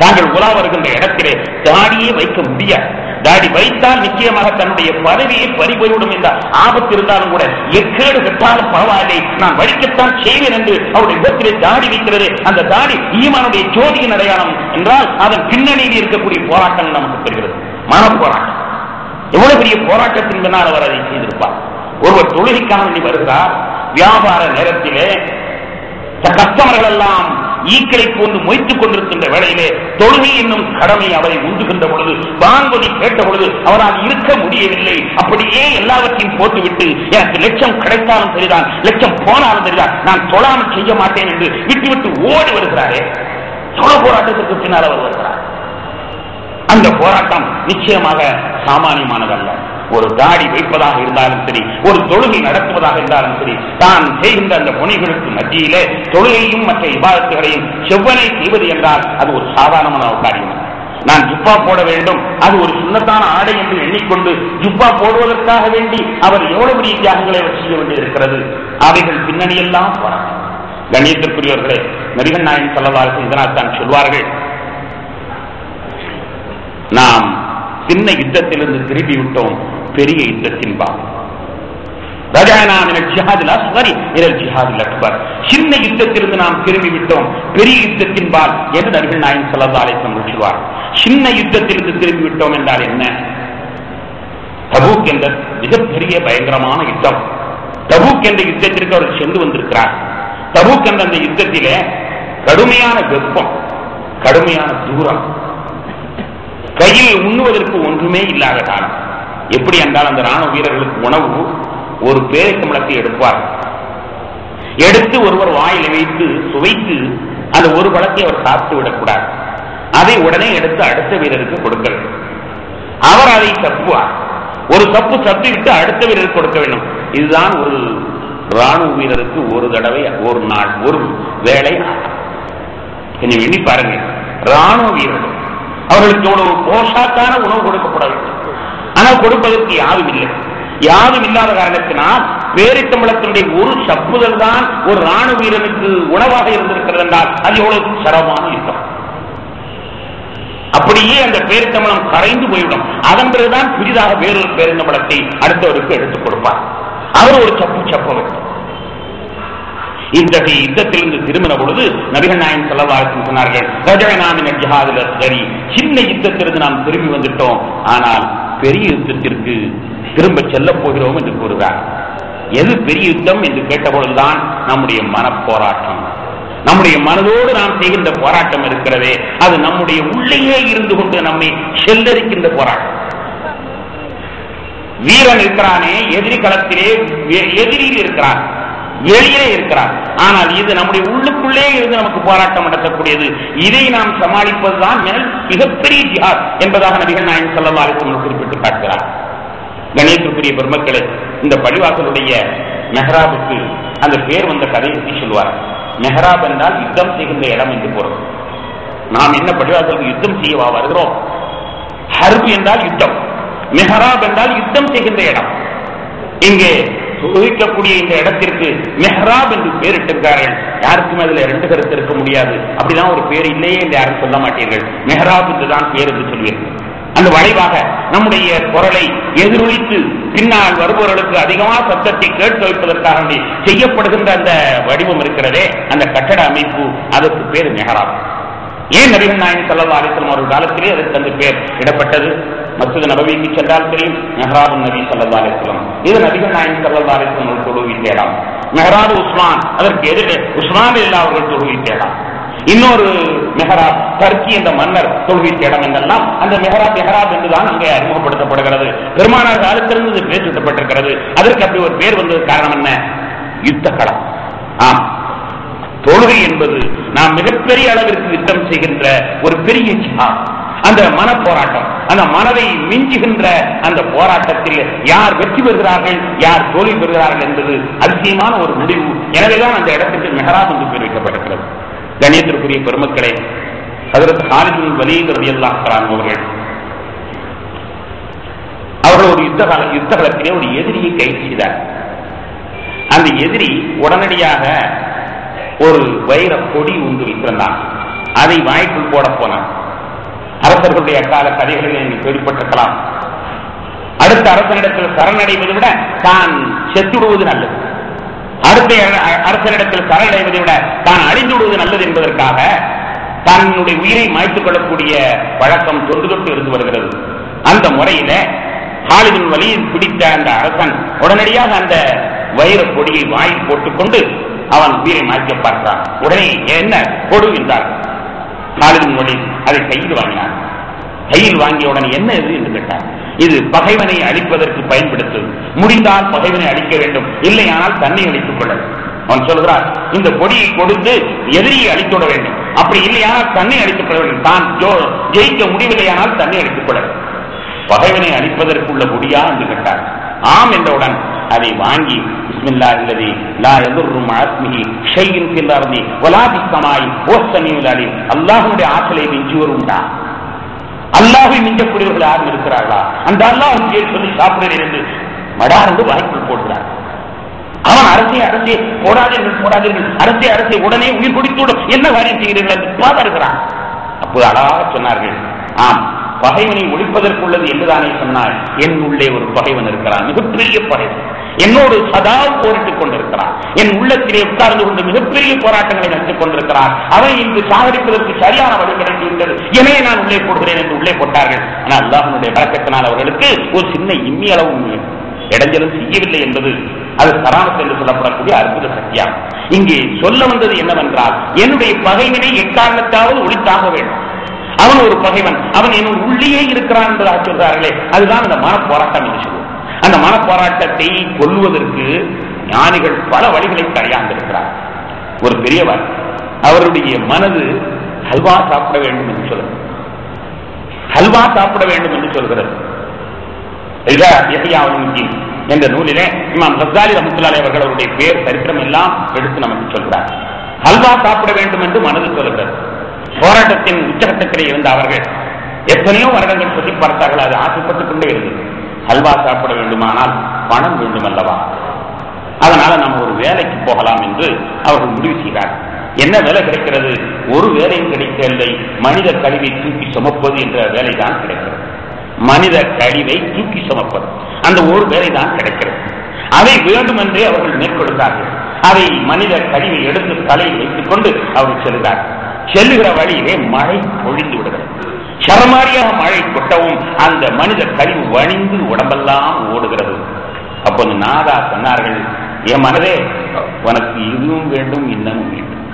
Speaker 1: தாங்கள் உலா வருகின்ற இடத்திலே தாடியே வைக்க முடியாது. தாடி வைத்தால் நிச்சயமாக தன்னுடைய பதவியை பறிபோய்விடும் என்ற ஆபத்து இருந்தாலும் கூட எக்கேடு கட்டாலும் பரவாயில்லை, நான் வழிக்கத்தான் செய்வேன் என்று அவருடைய முகத்திலே தாடி வைக்கிறது. அந்த தாடி ஈமானுடைய ஜோதியின் அடையாளம் என்றால் அதன் பின்னணியில் இருக்கக்கூடிய போராட்டம் நமக்கு தெரிகிறது. மன போராட்டம் எவ்வளவு பெரிய போராட்டத்தின் பின்னால் அவர் அதை செய்திருப்பார். ஒருவர் தொழுகைக்காக வேண்டி வருகிறார். வியாபார நேரத்திலே கஸ்டமர்கள் எல்லாம் ஈக்களை போன்று மொய்த்துக் கொண்டிருக்கின்ற வேளையிலே தொழுகை என்னும் கடமை அவரை உந்துகின்ற பொழுது, வாங்கொலி கேட்ட பொழுது அவரால் இருக்க முடியவில்லை. அப்படியே எல்லாவற்றையும் போட்டுவிட்டு எனக்கு லட்சம் கிடைத்தாலும் சரிதான், லட்சம் போனாலும் சரிதான், நான் தொழாமல் செய்ய மாட்டேன் என்று விட்டுவிட்டு ஓடி வருகிறாரே. தொழ போராட்டத்திற்கு பின்னால் அவர் வருகிறார். அந்த போராட்டம் நிச்சயமாக சாமானியமானதல்ல. ஒரு தாடி வைப்பதாக இருந்தாலும் சரி, ஒரு தொழுகை நடத்துவதாக இருந்தாலும் சரி, தான் செய்கின்ற அந்த பணிகளுக்கு மத்தியிலே தொழுகையும் மற்ற இபாதத்துகளையும் செவ்வனை செய்வது என்றால் அது ஒரு சாதாரணமான காரியம். நான் ஜுப்பா போட வேண்டும், அது ஒரு சுண்ணத்தான ஆடை என்று எண்ணிக்கொண்டு ஜுப்பா போடுவதற்காக வேண்டி அவர் எவ்வளவு பெரிய தியாகங்களை செய்ய வேண்டியிருக்கிறது. அவைகள் பின்னணியெல்லாம் போராட்டம். கண்ணியத்திற்குரியவர்களே, நபிகள் நாயகம் ஸல்லல்லாஹு அலைஹி வஸல்லம் இதனால் தான் சொல்வார்கள், நாம் சின்ன யுத்தத்திலிருந்து திரும்பி விட்டோம் பெரிய யுத்தத்தின் பால். சின்ன யுத்தத்திலிருந்து நாம் திரும்பி விட்டோம் பெரிய யுத்தத்தின் பால் என்று நபிகள் நாயகம் ஸல்லல்லாஹு அலைஹி வஸல்லம் சொல்வார். சின்ன யுத்தத்திலிருந்து திரும்பி விட்டோம் என்றால் என்ன? தபூக் என்ற மிகப்பெரிய பயங்கரமான யுத்தம். தபூக் என்ற யுத்தத்திற்கு அவர் சென்று வந்திருக்கிறார். தபூக் என்ற அந்த யுத்தத்திலே கடுமையான வெப்பம், கடுமையான தூரம், கையில் உண்ணுவதற்கு ஒன்றுமே இல்லாத காலம். எப்படி என்றால் அந்த ராணுவ வீரர்களுக்கு உணவு ஒரு பேரிச்சம்பழத்தை எடுப்பார், எடுத்து ஒருவர் வாயில வைத்து சுவைத்து அந்த ஒரு பழத்தை அவர் சாப்பிட்டு விடக்கூடாது. அதை உடனே எடுத்து அடுத்த வீரருக்கு கொடுக்க வேண்டும். அவர் அதை தப்புவார். ஒரு தப்பு தப்பி விட்டு அடுத்த வீரருக்கு கொடுக்க வேண்டும். இதுதான் ஒரு ராணுவ வீரருக்கு ஒரு தடவை, ஒரு நாள், ஒரு வேளை. கொஞ்சம் எண்ணி பாருங்க, ராணுவ வீரர்கள் அவர்களுக்கு எவ்வளவு போஷாக்கான உணவு கொடுக்கப்பட வேண்டும். ஆனால் கொடுப்பதற்கு யாரும் இல்லை. யாரும் இல்லாத காரணத்தினால் பேரித்தம்பளத்தினுடைய ஒரு சப்புதல் தான் ஒரு ராணுவ வீரனுக்கு உணவாக இருந்திருக்கிறது என்றால் அது எவ்வளவு சிரமமான யுத்தம். அப்படியே அந்த பேரித்தம்பளம் கரைந்து போய்விடும். அதன் பிறகுதான் புதிதாக வேறொரு பேரித்தம்பளத்தை அடுத்தவருக்கு எடுத்துக் கொடுப்பார். அவர் ஒரு சப்ப வேண்டும். இத்தகைய யுத்தத்திலிருந்து திரும்பின பொழுது நபிகள் நாயகம் ஸல்லல்லாஹு அலைஹி வஸல்லம் சொன்னார்கள், சரி, சின்ன யுத்தத்திலிருந்து நாம் திரும்பி வந்துட்டோம், ஆனால் பெரிய யுத்தத்திற்கு திரும்ப செல்ல போகிறோம் என்று கூறுகிறார். எது பெரிய யுத்தம் என்று கேட்டபொழுதுதான் நம்முடைய மனப்போராட்டம், நம்முடைய மனதோடு நாம் செய்கின்ற போராட்டம் இருக்கிறதே, அது நம்முடைய உள்ளேயே இருந்து கொண்டு நம்மை செல்லரிக்கின்ற போராட்டம். வீரன் இருக்கிறானே எதிரி களத்திலே, எதிரியில் இருக்கிறான், வெளியே இருக்கிறார். ஆனால் இது நம்முடைய உள்ளுக்குள்ளே இருந்து நமக்கு போராட்டம் நடத்தக்கூடியது. இதை நாம் சமாளிப்பதுதான் மிகப்பெரிய ஜிஹாத் என்பதாக நபிகள் நாயகம் ஸல்லல்லாஹு அலைஹி வஸல்லம் குறிப்பிட்டு காட்டுகிறார். கணேசத்துக்குரிய பெருமக்களே, இந்த பள்ளிவாசலுடைய மெஹராபுக்கு அந்த பேர் வந்த கதையை பற்றி சொல்வார். மெஹராப் என்றால் யுத்தம் செய்கின்ற இடம் என்று பொருள். நாம் என்ன பள்ளிவாசலுக்கு யுத்தம் செய்யவா வருகிறோம்? ஹர்ப் என்றால் யுத்தம், மெஹராப் என்றால் யுத்தம் செய்கின்ற இடம். இங்கே தொழுவிக்கக்கூடிய இந்த இடத்திற்கு மெஹராப் என்று பேரிட்டிருக்கார்கள். யாருக்கும் அதுல ரெண்டு கருத்து இருக்க முடியாது. அப்படிதான் ஒரு பேர் இல்லையே என்று யாரும் சொல்ல மாட்டீர்கள். மெஹராப் என்றுதான் பேர் என்று சொல்வீர்கள். அந்த வளைவாக நம்முடைய குரலை எதிரொலித்து பின்னால் வருபவர்களுக்கு அதிகமான சத்தத்தை கேட்க வைப்பதற்காக செய்யப்படுகின்ற அந்த வடிவம் இருக்கிறதே, அந்த கட்டட அமைப்பு, அதற்கு பேர் மெஹராப். ஏன் நபிகள் நாயகம் ஸல்லல்லாஹு அலைஹி வஸல்லம் அவர்கள் காலத்திலே அதற்கு அந்த பேர் இடப்பட்டது? மஸ்ஜித் நபவிக்கு சென்றால் தெரியும், மெஹராபுன் நபி ஸல்லல்லாஹு அலைஹி வஸல்லம். இது நபிகள் நாயகம் ஸல்லல்லாஹு அலைஹி வஸல்லம் தொழுவித்த இடம். மெஹராபு உஸ்மான், அதற்கு எதிரே உஸ்மான் இல்லா அவர்கள் தொழுவித்த இடம். இன்னொரு மெஹராப் டர்க்கி என்ற மன்னர் தொழுவித்த இடம் என்றெல்லாம் அந்த மெஹராப் என்றுதான் அங்கே அறிமுகப்படுத்தப்படுகிறது. பெருமானார் காலத்திலிருந்து இது பேர் சுட்டப்பட்டிருக்கிறது. அதற்கு அப்படி ஒரு பேர் வந்தது காரணம் என்ன? யுத்த களம். ஆம், தொழுகை என்பது நாம் மிகப்பெரிய அளவிற்கு யுத்தம் செய்கின்ற ஒரு பெரிய ஜிஹாத். அந்த மன போராட்டம், அந்த மனதை மிஞ்சுகின்ற அந்த போராட்டத்தில் யார் வெற்றி பெறுகிறார்கள், யார் தோல்வி பெறுகிறார்கள் என்பது அதிசயமான ஒரு முடிவு. எனவேதான் அந்த இடத்துக்கு மெஹராப் என்று பெயர் வைக்கப்பட்டிருக்கிறது. கணியத்திற்குரிய பெருமக்களே, ஹஜ்ரத் காலித் பின் வலீத் ரலியல்லாஹு அன்ஹு அவர்கள் ஒரு யுத்த காலத்திலே ஒரு எதிரியை கைது செய்தார். அந்த எதிரி உடனடியாக ஒரு வைர கொடி உண்டு வைத்திருந்தான். அதை வாய்க்குள் போட போனான். அரசர்களுடைய கால கதைகளில் நீங்கள் கேள்விப்பட்டிருக்கலாம். அடுத்த அரசனிடத்தில் சரணடைவதை விட தான் செத்துடுவது நல்லது, அடுத்த அரசனிடத்தில் சரணடைவதை விட தான் அழிந்து விடுவது நல்லது என்பதற்காக தன்னுடைய உயிரை மாய்த்துக் கொள்ளக்கூடிய பழக்கம் தொன்று தொட்டு இருந்து வருகிறது. அந்த முறையில காலித் பின் வலீத் பிடித்த அந்த அரசன் உடனடியாக அந்த வைர கொடியை வாயில் போட்டுக்கொண்டு அவன் உயிரை மாய்க்க பார்த்தான். உடனே என்ன கொடு என்றார். காலித் பின் வலீத் அதை கையில் வாங்கினான். கையில் வாங்கிய உடனே என்ன இது என்று கேட்டார். இது பகைவனை அழிப்பதற்கு பயன்படுத்துவது, முடிந்தால் பகைவனை அழிக்க வேண்டும், இல்லையானால் தன்னை அழித்துக் கொள்ள. அவன் சொல்கிறார், இந்த கொடியை கொடுத்து எதிரியை அழித்துவிட வேண்டும், அப்படி இல்லையானால் தன்னை அழித்துக் கொள்ள வேண்டும், தான் ஜெயிக்க முடியவில்லையானால் தன்னை அழித்துக் கொள்ள. பகைவனை அழிப்பதற்குள்ள முடியா என்று கேட்டார். ஆம் என்றவுடன் அதை வாங்கி பிஸ்மில்லாஹி அல்லதி லா யதுர்ரு மஅஸ்மிஹி ஷைஇன் ஃபில் அர்தி வலா ஃபிஸ் ஸமாஇ வஸ்ஸமீஉல் அலீம். அல்லாஹ்வுடைய ஆற்றலை மிஞ்சுவர் உண்டா? அல்லாஹ்வை மிஞ்சக்கூடியவர்கள் யாரும் இருக்கிறார்களா? அந்த அல்லாஹ் சொல்லி சாப்பிடுகிறேன் என்று மடார்ந்து வாய்க்குள் போடுகிறார். அவன் அரசே போடாதீர்கள், அரசே உடனே உயிர் குடித்துவிடும், என்ன காரியம் செய்கிறீர்கள் என்று பாதறுகிறான். அப்போது அழகாக சொன்னார்கள், ஆம், பகைவனை ஒழிப்பதற்குள்ளது என்றுதானே சொன்னார். என் உள்ளே ஒரு பகைவன் இருக்கிறான், மிகப்பெரிய பகைவன், என்னோடு சதா போரிட்டுக் கொண்டிருக்கிறான், என் உள்ளத்திலே உட்கார்ந்து கொண்டு மிகப்பெரிய போராட்டங்களை நடத்திக் கொண்டிருக்கிறார். அவனை இன்று சாகடிப்பதற்கு சரியான வழி கிடைக்கின்றது, எனவே நான் உள்ளே போடுகிறேன் என்று உள்ளே போட்டார்கள். ஆனால் அல்லாஹ்வுடைய பரக்கத்தினால் அவர்களுக்கு ஒரு சின்ன இம்மி அளவும் இடைஞ்சலும் செய்யவில்லை என்பது அது கராமத் என்று சொல்லப்படக்கூடிய அற்புத சத்தியம். இங்கே சொல்ல வந்தது என்னவென்றால், என்னுடைய பகைவனை எக்காரணத்தாவது ஒழித்தாக வேண்டும். அவன் ஒரு பகைவன், அவன் என் உள்ளே இருக்கிறான் என்பதாக சொல்றார்களே, அதுதான் அந்த மனப்போராட்டம் என்று சொல்லுவோம். அந்த மனப்போராட்டத்தை கொல்லுவதற்கு ஞானிகள் பல வழிகளை கையாண்டிருக்கிறார். ஒரு பெரியவர், அவருடைய மனது ஹல்வா சாப்பிட வேண்டும் என்று சொல்லுகிறது. ஹல்வா சாப்பிட வேண்டும் என்று சொல்கிறது. என்ற நூலிலே இமாம் கஸ்ஸாலி ரஹ்மத்துல்லாஹி அவர்கள் அவருடைய பேர் சரித்திரம் எல்லாம் எடுத்து நமக்கு சொல்கிறார். ஹல்வா சாப்பிட வேண்டும் என்று மனது சொல்கிறது. போராட்டத்தின் உச்சகட்டத்திலே இருந்த அவர்கள் எத்தனையோ வருடங்கள் சொல்லி பார்த்தார்கள், அது ஆசைப்பட்டுக் கொண்டே இருந்தது. ஹல்வா சாப்பிட வேண்டுமானால் பணம் வேண்டும் அல்லவா, அதனால நாம் ஒரு வேலைக்கு போகலாம் என்று அவர்கள் முடிவு செய்தார். என்ன வேலை கிடைக்கிறது? ஒரு வேலையும் கிடைக்கவில்லை. மனித கழிவை தூக்கி சுமப்பது என்ற வேலைதான் கிடைக்கிறது. மனித கழிவை தூக்கி சுமப்பது, அந்த ஒரு வேலை தான் கிடைக்கிறது. அதை வேண்டும் என்றே அவர்கள் மேற்கொள்கிறார்கள். அதை மனித கழிவை எடுத்து தலையில் வைத்துக் கொண்டு அவர்கள் செல்கிறார். செல்லுகிற வழியிலே மழை பொழிந்து விடுகிறது. சரமாரியாக மழை கொட்டவும் அந்த மனித கழிவு வணிந்து உடம்பெல்லாம் ஓடுகிறது. அப்போது நாதா சொன்னார்கள், என் மனதே உனக்கு இதுவும் வேண்டும் இன்னமும் வேண்டும்,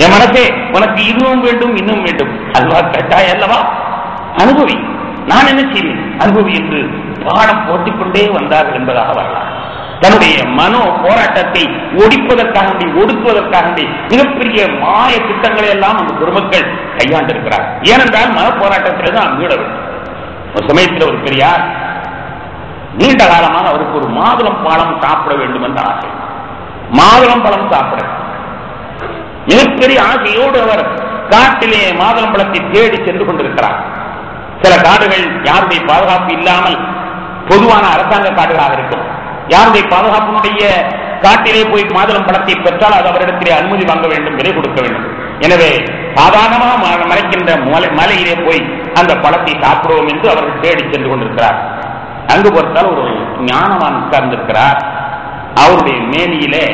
Speaker 1: என் மனதே உனக்கு இதுவும் வேண்டும் இன்னும் வேண்டும், அல்வா கட்டாய் அல்லவா, அனுபவி, நான் என்ன செய்வேன், அனுபவி என்று பாடம் போட்டிக்கொண்டே வந்தார்கள் என்பதாக வரலாம். தன்னுடைய மனோ போராட்டத்தை ஒடிப்பதற்காக ஒடுக்குவதற்காக மிகப்பெரிய மாய திட்டங்களை எல்லாம் அந்த பெருமக்கள் கையாண்டிருக்கிறார். ஏனென்றால் மன போராட்டத்தில் தான் மீட வேண்டும். ஒரு சமயத்தில் ஒரு பெரியார் நீண்ட காலமாக அவருக்கு ஒரு மாதுளம் பழம் சாப்பிட வேண்டும் என்ற ஆசை. மாதுளம் பழம் சாப்பிட மிகப்பெரிய ஆசையோடு அவர் காட்டிலே மாதுளம் பழத்தை தேடி சென்று கொண்டிருக்கிறார். சில காடுகள் யாருடைய பாதுகாப்பு இல்லாமல் பொதுவான அரசாங்க காடுகளாக இருக்கும். யாருடைய பாதுகாப்பினுடைய காட்டிலே போய் மாதுளம் பழத்தை பெற்றால் அது அவரிடத்திலே அனுமதி வாங்க வேண்டும், விலை கொடுக்க வேண்டும். எனவே சாதாரணமாக மறைக்கின்ற மலையிலே போய் அந்த பழத்தை சாப்பிடுவோம் என்று அவர்கள் தேடி சென்று கொண்டிருக்கிறார். அங்கு பார்த்தால் ஒரு ஞானவான் உட்கார்ந்திருக்கிறார். அவருடைய மேனியிலே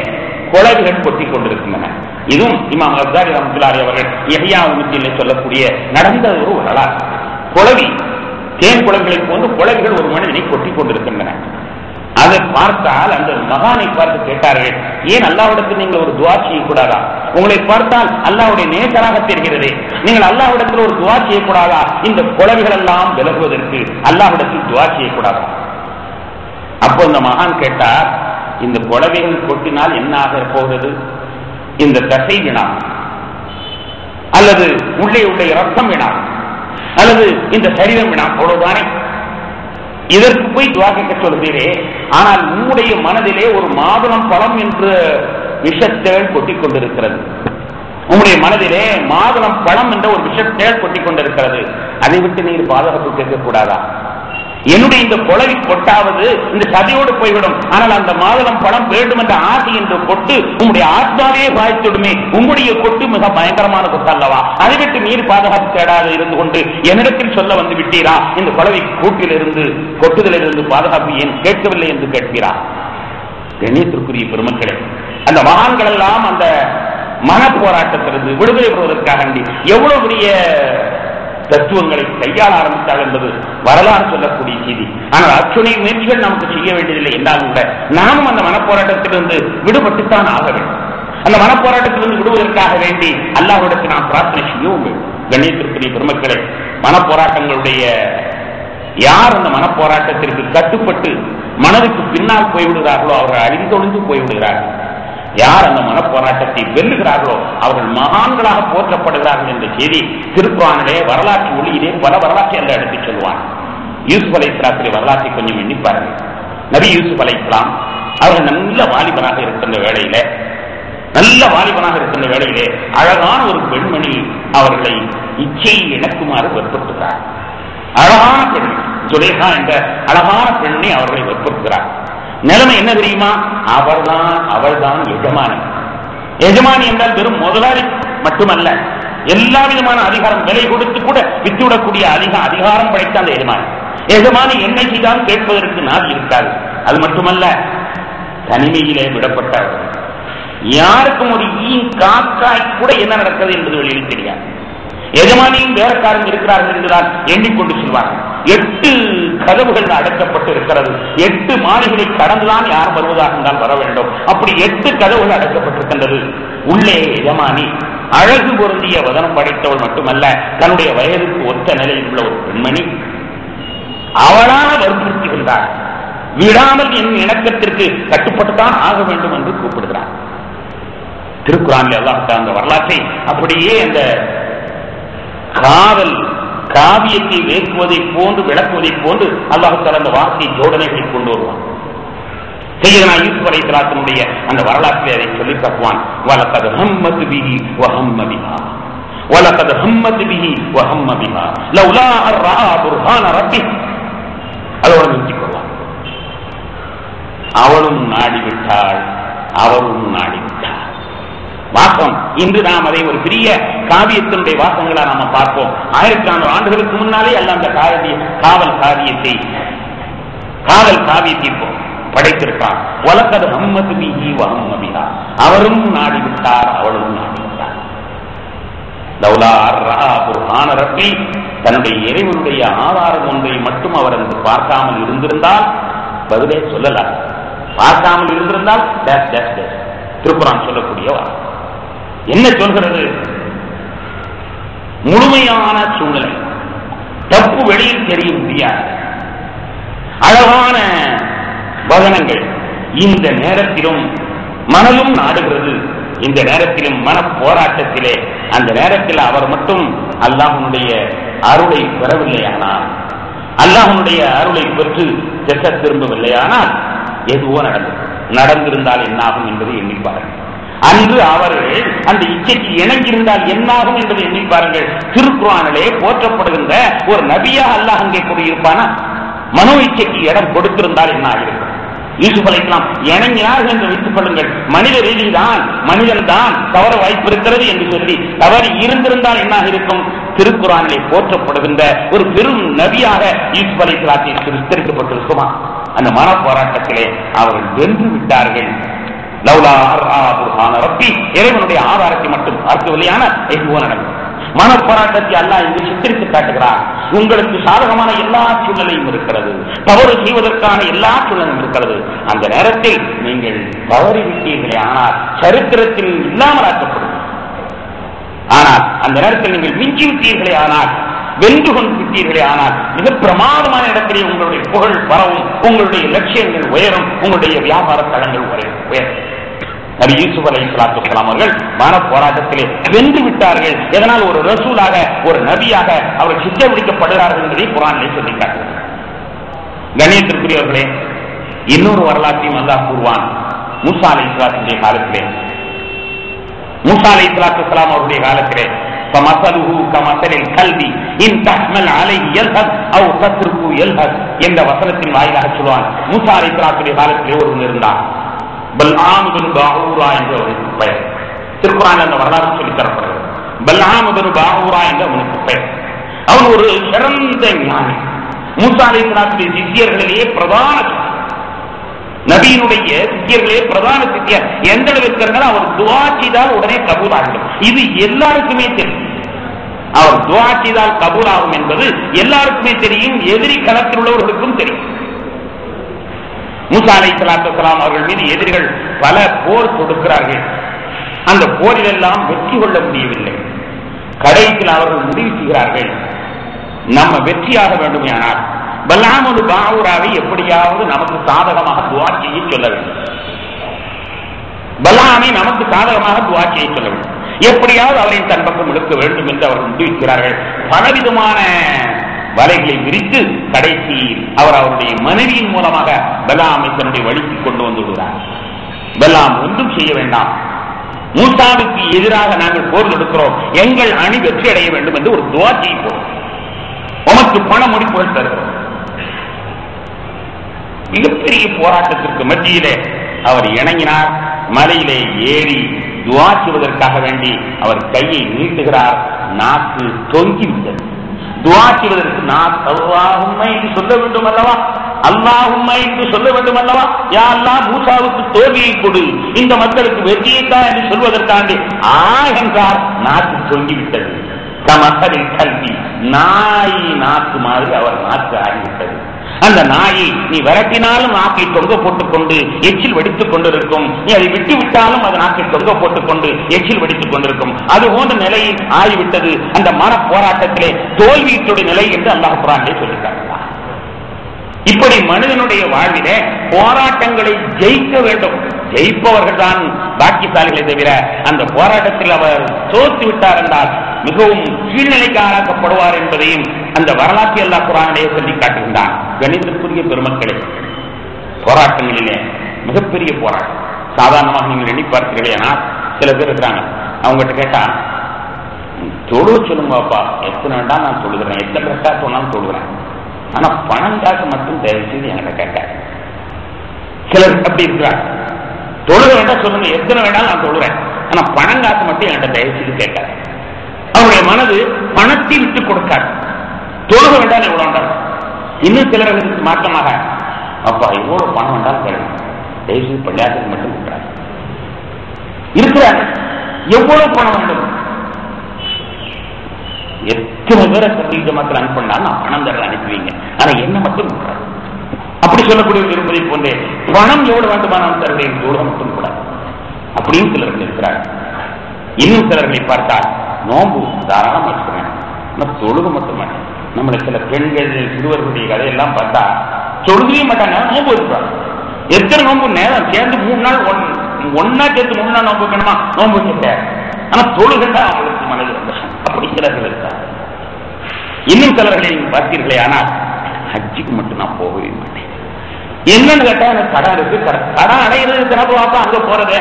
Speaker 1: குளவிகள் கொட்டிக் கொண்டிருக்கின்றன. இதுவும் இமாம் கஸ்ஸாலி ரஹ்மத்துல்லாஹி அவர்கள் யஹ்யா உல்-முத்தீனிலே சொல்லக்கூடிய நடந்த ஒரு வரலாறு. குளவி, தேன் குளங்களை போன்று குளவிகள் ஒரு மனிதனை கொட்டிக் கொண்டிருக்கின்றன. அதை பார்த்தால் அந்த மகானை பார்த்து கேட்டார்கள், ஏன் அல்லாஹ்விடத்தில் நீங்கள் ஒரு துஆ செய்யக்கூடாதா? உங்களை பார்த்தால் அல்லாஹ்வுடைய நேசராக தெரிகிறது, நீங்கள் அல்லாஹ்விடத்தில் ஒரு துஆ செய்யக்கூடாதா? இந்த குளவிகள் எல்லாம் விலகுவதற்கு அல்லாஹ்விடத்தில் துஆ செய்யக்கூடாதா? அப்போ இந்த மகான் கேட்டார், இந்த குளவிகள் கொட்டினால் என்ன ஆக போகிறது? இந்த தசை வீணாகும் அல்லது உள்ளே ரத்தம் வீணாகும். அல்லது இந்த சரீரம் நான் போடுவதானே, இதற்கு போய் துவா கேட்க சொல்கிறே. ஆனால் உம்முடைய மனதிலே ஒரு மாதுளம் பழம் என்ற விஷத்தேள் கொட்டிக் கொண்டிருக்கிறது. உங்களுடைய மனதிலே மாதுளம் பழம் என்ற ஒரு விஷத்தேள் கொட்டிக் கொண்டிருக்கிறது. அதை விட்டு நீர் பாதுகாப்பு கேட்கக்கூடாதா? என்னுடைய இந்த கொலை கொட்டாவது இந்த சதையோடு போய்விடும், ஆனால் அந்த மாதுளம் பழம் வேண்டும் என்ற ஆசை என்று கொட்டு உங்களுடைய ஆத்மாவே பாய்த்துடுமே. உங்களுடைய கொட்டு மிக பயங்கரமான கொட்டு அல்லவா? அதை விட்டு நீர் பாதுகாப்பு தேடாது இருந்து கொண்டு என்னிடத்தில் சொல்ல வந்து விட்டீரா? இந்த கொலவை கூட்டிலிருந்து கொட்டுதலிருந்து பாதுகாப்பு ஏன் கேட்கவில்லை என்று கேட்கிறா? கண்ணியத்திற்குரிய பெருமக்களே, அந்த மகான்கள் எல்லாம் அந்த மன போராட்டத்திலிருந்து விடுதலை பெறுவதற்காக எவ்வளவு பெரிய தத்துவங்களை கையாள ஆரம்பித்தார் என்பது வரலாறு சொல்லக்கூடிய செய்தி. ஆனால் அத்துணை முயற்சிகள் நமக்கு செய்ய வேண்டியதில்லை என்றாலும் கூட நாமும் அந்த மனப்போராட்டத்திலிருந்து விடுபட்டுத்தான் ஆக வேண்டும். அந்த மனப்போராட்டத்திலிருந்து விடுவதற்காக வேண்டி அல்லாஹ்விடத்தில் நாம் பிரார்த்தனை செய்யவும் வேண்டும். கண்ணியத்திற்குரிய பெருமக்களை, மனப்போராட்டங்களுடைய யார் அந்த மனப்போராட்டத்திற்கு கட்டுப்பட்டு மனதுக்கு பின்னால் போய்விடுகிறார்களோ அவர்கள் அழிந்தொழிந்து போய்விடுகிறார்கள். யார் அந்த மனப்போராட்டத்தை வெல்லுகிறார்களோ அவர்கள் மகான்களாக போற்றப்படுகிறார்கள் என்ற செய்தி திருக்குர்ஆனிலே வரலாற்று ஒளியிலே பல வரலாற்றை அல்ல எடுத்துச் சொல்வான். யூசுப் அலைஹிஸ்ஸலாத்துடைய வரலாற்றை கொஞ்சம் எண்ணிப்பார்கள். நபி யூசுப் அலைஹிஸ்ஸலாம் அவர்கள் நல்ல வாலிபனாக இருக்கின்ற வேளையிலே அழகான ஒரு பெண்மணி அவர்களை இச்சையை இணக்குமாறு வற்புறுத்துகிறார். அழகான பெண் ஜுலைஹா என்ற அழகான பெண்ணை அவர்களை வற்புறுத்துகிறார். நிலைமை என்ன தெரியுமா? அவள்தான் எஜமானி. எஜமானி என்றால் வெறும் முதலாளி மட்டுமல்ல, எல்லா விதமான அதிகாரம் விலை கொடுத்து கூட வித்துவிடக்கூடிய அதிகாரம் படைத்த அந்த எஜமானி என்ன செய்தால் கேட்பதற்கு நாள் இருக்காது. அது மட்டுமல்ல, தனிமையிலே விடப்பட்டவர், யாருக்கும் ஒரு காக்காய் கூட என்ன நடக்கிறது என்பது வெளியில் தெரியாது. எஜமானியும் வேறக்காரன் இருக்கிறார்கள் என்றுதான் எண்ணிக்கொண்டு செல்வார்கள். 8 கதவுகள் அடைக்கப்பட்டு இருக்கிறது. 8 மாளிகளை கடந்துதான் யார் வருவதாக இருந்தால் வர வேண்டும். அப்படி 8 கதவுகள் அடைக்கப்பட்டிருக்கின்றது. உள்ளே எஜமானி அழகு பொருந்திய வதனம் படைத்தவள் மட்டுமல்ல, தன்னுடைய வயதுக்கு ஒத்த நிலையில் உள்ள ஒரு பெண்மணி அவளான வற்புறுத்துகின்றார். விடாமல் என் இணக்கத்திற்கு கட்டுப்பட்டுத்தான் ஆக வேண்டும் என்று கூப்பிடுகிறார். திருக்குர்ஆனில் அல்லாஹ் அந்த வரலாற்றை அப்படியே அந்த காதல் காவியத்தை வேக்குவதை போன்று விளக்குவதை போன்று அல்லாஹ் தஆலா அந்த வார்த்தை ஜோடனைகளை கொண்டு வருவான். சையதுனா யூசுப் அலைஹிஸ்ஸலாத்துடைய அந்த வரலாற்றை அதை சொல்லி காட்டுவான். வலகத் ஹம்மத் பிஹி வஹம்ம பிஹா வலகத் ஹம்மத் பிஹி வஹம்ம பிஹா லௌலா அர்ரா புர்ஹான ரப்பி. அதோட நிறுத்திக்கொள்வான். அவளும் நாடிவிட்டாள், அவரும் நாடிவிட்டாள். வாசம் இன்று நாம் அதை ஒரு பெரிய காவியத்தினுடைய வாசங்களா நாம பார்ப்போம். 1400 ஆண்டுகளுக்கு முன்னாலே அல்ல அந்த காவல் காவியத்தை படைத்திருக்கான். வலகத் ஹம்மத் பிஹி வஹம்ம பிஹா, அவரும் நாடிவிட்டார், அவளும் நாடிவிட்டார். லௌலா அர்ரா புர்ஹான ரப்பி, தன்னுடைய இறைவனுடைய ஆதாரம் ஒன்றை மட்டும் அவர் என்று பார்க்காமல் இருந்திருந்தால் பதிலே சொல்லலாம். பார்க்காமல் இருந்திருந்தால் திருக்குர்ஆன் சொல்லக்கூடிய என்ன சொல்கிறது? முழுமையான சூழ்நிலை, தப்பு வெளியில் தெரிய முடியாது, அழகான வதனங்கள். இந்த நேரத்திலும் மனதும் நாடுகிறது. இந்த நேரத்திலும் மன போராட்டத்திலே அந்த நேரத்தில் அவர் மட்டும் அல்லாஹ்வுடைய அருளை பெறவில்லையானால், அல்லாஹ்வுடைய அருளை பெற்று திசை திரும்பவில்லையானால் எதுவோ நடந்திருந்தால் என்னாகும் என்பதை எண்ணிப்பார்கள். அன்று அவர்கள் அந்த இச்சைக்கு இணங்கியிருந்தால் என்னாகும் என்பதை எண்ணி பாருங்கள். திருக்குர்ஆனிலே போற்றப்படுகின்ற ஒரு நபியா அல்லாஹ் அங்கே கூறியிருப்பானா? மனோ இச்சைக்கு இடம் கொடுத்திருந்தால் என்ன ஆகியிருக்கும்? யூசுப் அலைஹிஸ்ஸலாம் இணங்கினார்கள் என்று வைத்துக் கொள்ளுங்கள். மனித ரீதிதான், மனிதன் தான் தவற வாய்ப்பு இருக்கிறது என்று சொல்லி தவறு இருந்திருந்தால் என்ன இருக்கும்? திருக்குர்ஆனிலே போற்றப்படுகின்ற ஒரு பெரும் நபியாக யூசுப் அலைஹிஸ்ஸலாத்தை விஸ்தரிக்கப்பட்டிருக்குமா? அந்த மன போராட்டத்திலே அவர்கள் வென்று விட்டார்கள். லௌலா அர்ரா புர்ஹான ரப்பி, இறைவனுடைய ஆதாரத்தை மட்டும் பார்க்கவில்லையான எதுவோ நடக்கும். மனப்போராட்டத்தை அல்லாஹ் இங்கு சித்தரித்து காட்டுகிறார். உங்களுக்கு சாதகமான எல்லா சூழ்நிலையும் இருக்கிறது, தவறு செய்வதற்கான எல்லா சூழ்நிலையும் இருக்கிறது. அந்த நேரத்தில் நீங்கள் தவறிவிட்டீர்களே ஆனால் சரித்திரத்தில் இல்லாமலாக்கப்படும். ஆனால் அந்த நேரத்தில் நீங்கள் மிஞ்சி விட்டீர்களே ஆனால், வென்று கொண்டு விட்டீர்களே ஆனால், மிக பிரமாதமான இடத்திலே உங்களுடைய புகழ் பரவும், உங்களுடைய லட்சியங்கள் உயரும், உங்களுடைய வியாபார தளங்கள் உயரும். நபி யூசுப் அலைஹிஸ்ஸலாத்து வஸ்ஸலாம் அவர்கள் மன போராட்டத்திலே வென்று விட்டார்கள். எதனால் ஒரு ரசூலாக ஒரு நபியாக அவர்கள் சித்தரிக்கப்படுகிறார்கள் என்பதை குர்ஆனிலே சொல்லி காட்டுகிறது. கண்ணியத்திற்குரியவர்களே, இன்னொரு வரலாற்றையும் அல்லாஹ் கூறுவான். மூசா அலைஹிஸ்ஸலாத்துடைய காலத்திலே, மூசா அலைஹிஸ்ஸலாத்து வஸ்ஸலாம் அவருடைய காலத்திலே فَمَثَلُهُ كَمَثَلِ الْكَلْبِ إِنْ تَحْمِلْ عَلَيْهِ يَلْهَثْ أَوْ تَتْرُكْهُ يَلْهَثْ என்ற வசனத்தின் வாயிலாக சொல்வான். மூசா அலைஹிஸ்ஸலாத்துடைய காலத்திலே ஒருவன் இருந்தான். பல்ஆம் இப்னு பாஊரா என்ற ஒரு பெயர். திருக்குர்ஆனில் அந்த வரலாறு சொல்லித் தரப்படுகிறது. பல்ஆம் இப்னு பாஊரா என்ற அவனுக்கு பெயர். அவன் ஒரு சிறந்த ஞானி. மூசா அலைஹிஸ்ஸலாத்துடைய சிஷ்யர்களிலேயே பிரதான நபியினுடைய சிஷ்யர்களே பிரதான சிஷ்யர். எந்த அளவுக்கு இருந்தாலும் அவர் துஆ செய்தால் உடனே கபூல் ஆகும். இது எல்லாருக்குமே தெரியும். அவர் துஆ செய்தால் கபூல் ஆகும் என்பது எல்லாருக்குமே தெரியும். எதிரி களத்தில் உள்ளவர்களுக்கும் தெரியும். மூசா அலைஹிஸ்ஸலாத்து வஸ்ஸலாம் அவர்கள் மீது எதிரிகள் பல போர் தொடுக்கிறார்கள். அந்த போரில் எல்லாம் வெற்றி கொள்ள முடியவில்லை. கடைசியில் அவர்கள் முடிவு செய்கிறார்கள், நம்ம வெற்றியாக வேண்டுமானால் பல்ஆம் இப்னு பாஊராவை எப்படியாவது நமக்கு சாதகமாக துஆ செய்ய சொல்ல வேண்டும். பல்ஆமை நமக்கு சாதகமாக துஆ செய்ய சொல்ல வேண்டும். எப்படியாவது அவரை தன் பக்கம் இழுக்க வேண்டும் என்று அவர்கள் முடிவுகிறார்கள். பலவிதமான வலைகளை விரித்து கடைசி அவர் அவருடைய மனைவியின் மூலமாக பல்ஆமை தன்னுடைய வழிக்கு கொண்டு வந்து விடுகிறார். பல்ஆம் ஒன்றும் செய்ய வேண்டாம், மூசாவுக்கு எதிராக நாங்கள் போர் எடுக்கிறோம், எங்கள் அணி வெற்றி அடைய வேண்டும் என்று ஒரு துஆ செய்வோம், உமக்கு பண முடிப்புகள் தருகிறோம். மிகப்பெரிய போராட்டத்திற்கு மத்தியிலே அவர் இணங்கினார். மலையிலே ஏறி துஆ செய்வதற்காக வேண்டி அவர் கையை நீட்டுகிறார். நாக்கு தொங்கிவிட்டது. துஆ செய்வதற்கு நாக்கு அல்லாஹும்ம என்று சொல்ல வேண்டும் அல்லவா, அல்லாஹும்ம என்று சொல்ல வேண்டும் அல்லவா, யா அல்லாஹ் மூசாவுக்கு தோல்வியை கொடு, இந்த மக்களுக்கு வெற்றியைத்தான் என்று சொல்வதற்காண்டி என்றார். நாக்கு தொங்கிவிட்டது. கமசலில் கல்வி, நாய் நாக்கு மாதிரி அவர் நாக்கு ஆகிவிட்டது. அந்த நாயை நீ விரட்டினாலும் நாக்கை தொங்க போட்டுக் கொண்டு எச்சில் வெடித்துக் கொண்டிருக்கும், நீ அதை விட்டு விட்டாலும் அது நாக்கை தொங்க போட்டுக் கொண்டு எச்சில் வெடித்துக் கொண்டிருக்கும். அது போன்ற நிலையில் ஆகிவிட்டது அந்த மன போராட்டத்திலே தோல்வியுடைய நிலை என்று அல்லாஹ் குர்ஆனிலே சொல்லியிருக்கிறார். இப்படி மனிதனுடைய வாழ்விலே போராட்டங்களை ஜெயிக்க வேண்டும். ஜெயிப்பவர்கள் தான் பாக்கியசாலிகளை தவிர அந்த போராட்டத்தில் அவர் தோற்று விட்டார் என்றால் மிகவும் கீழ்நிலைக்கு ஆளாக்கப்படுவார் என்பதையும் அந்த வரலாற்றை அல்லாஹ் குர்ஆனிலே சொல்லி காட்டுகின்றான். கணிதத்திற்குரிய பெருமக்களே, போராட்டங்களிலே மிகப்பெரிய போராட்டம் சாதாரணமாக நீங்கள் எண்ணி பார்த்தீர்களே. ஆனால் சில பேர் இருக்கிறாங்க, அவங்ககிட்ட கேட்டா தொழு சொல்லுங்கப்பா, எத்தனை வேண்டாம் நான் தொழுகிறேன், எத்தனை ரெக்கா சொன்னாலும் தொழுகிறேன், ஆனா பணம் காசு மட்டும் தயவு செய்து என்கிட்ட கேட்டார். சிலர் அப்படி இருக்கிறாங்க, தொழுக வேண்டாம் சொல்லுங்க, எத்தனை வேண்டாம் நான் தொழுகிறேன், ஆனா பணம் காசு மட்டும் என்கிட்ட தயவு செய்து கேட்டார். அவருடைய மனது பணத்தை விட்டுக் கொடுக்காது. தொழுக வேண்டாம் எவ்வளவு வேண்டாம். இன்னும் சிலர்களுக்கு மாற்றமாக, அப்பா எவ்வளவு பணம் வேண்டாம் கேள்வி, தயவு செய்து பள்ளியாசத்துக்கு மட்டும் இருக்கிறார் இருக்கிறார்கள். எவ்வளவு பணம் வேண்டும், எத்தனை பேரை சந்திக்க மக்கள் அனுப்பினாலும் நான் பணம் தர அனுப்புவீங்க, ஆனா என்ன மட்டும் இருக்கிறார். அப்படி சொல்லக்கூடிய இருப்பதை போன்றே பணம் எவ்வளவு வேண்டுமானாலும் தருகிறேன், எவ்வளவு மட்டும் கூட அப்படின்னு சிலர்கள் இருக்கிறார். இன்னும் சிலர்களை பார்த்தால் நோம்பு தாராளம் வச்சுக்கிறேன், ஆனால் தொழுக மட்டும் மாட்டேன். நம்மளை சில பெண்கள் சிறுவர்களுடைய கதையெல்லாம் பார்த்தா தொழுகவே மாட்டாங்க, நோம்பு இருக்கிறாங்க. எத்தனை நோம்பு நேரம் சேர்ந்து 3 நாள் ஒன்னா சேர்த்து 3 நாள் நோம்பு வைக்கணுமா, நோம்பு வச்சுட்ட, ஆனா தொழுகா அவங்களுக்கு மனது சந்தோஷம். அப்படி சிலர்கள் இருக்கிறார். இன்னும் சிலர்களை பார்த்தீர்களே, ஆனால் ஹஜ்ஜுக்கு மட்டும் நான் போகவே மாட்டேன். என்னன்னு கேட்டா எனக்கு கடன் இருக்கு, கடன் அடைகிறது தினப்பு வாப்பா அங்க போறதே,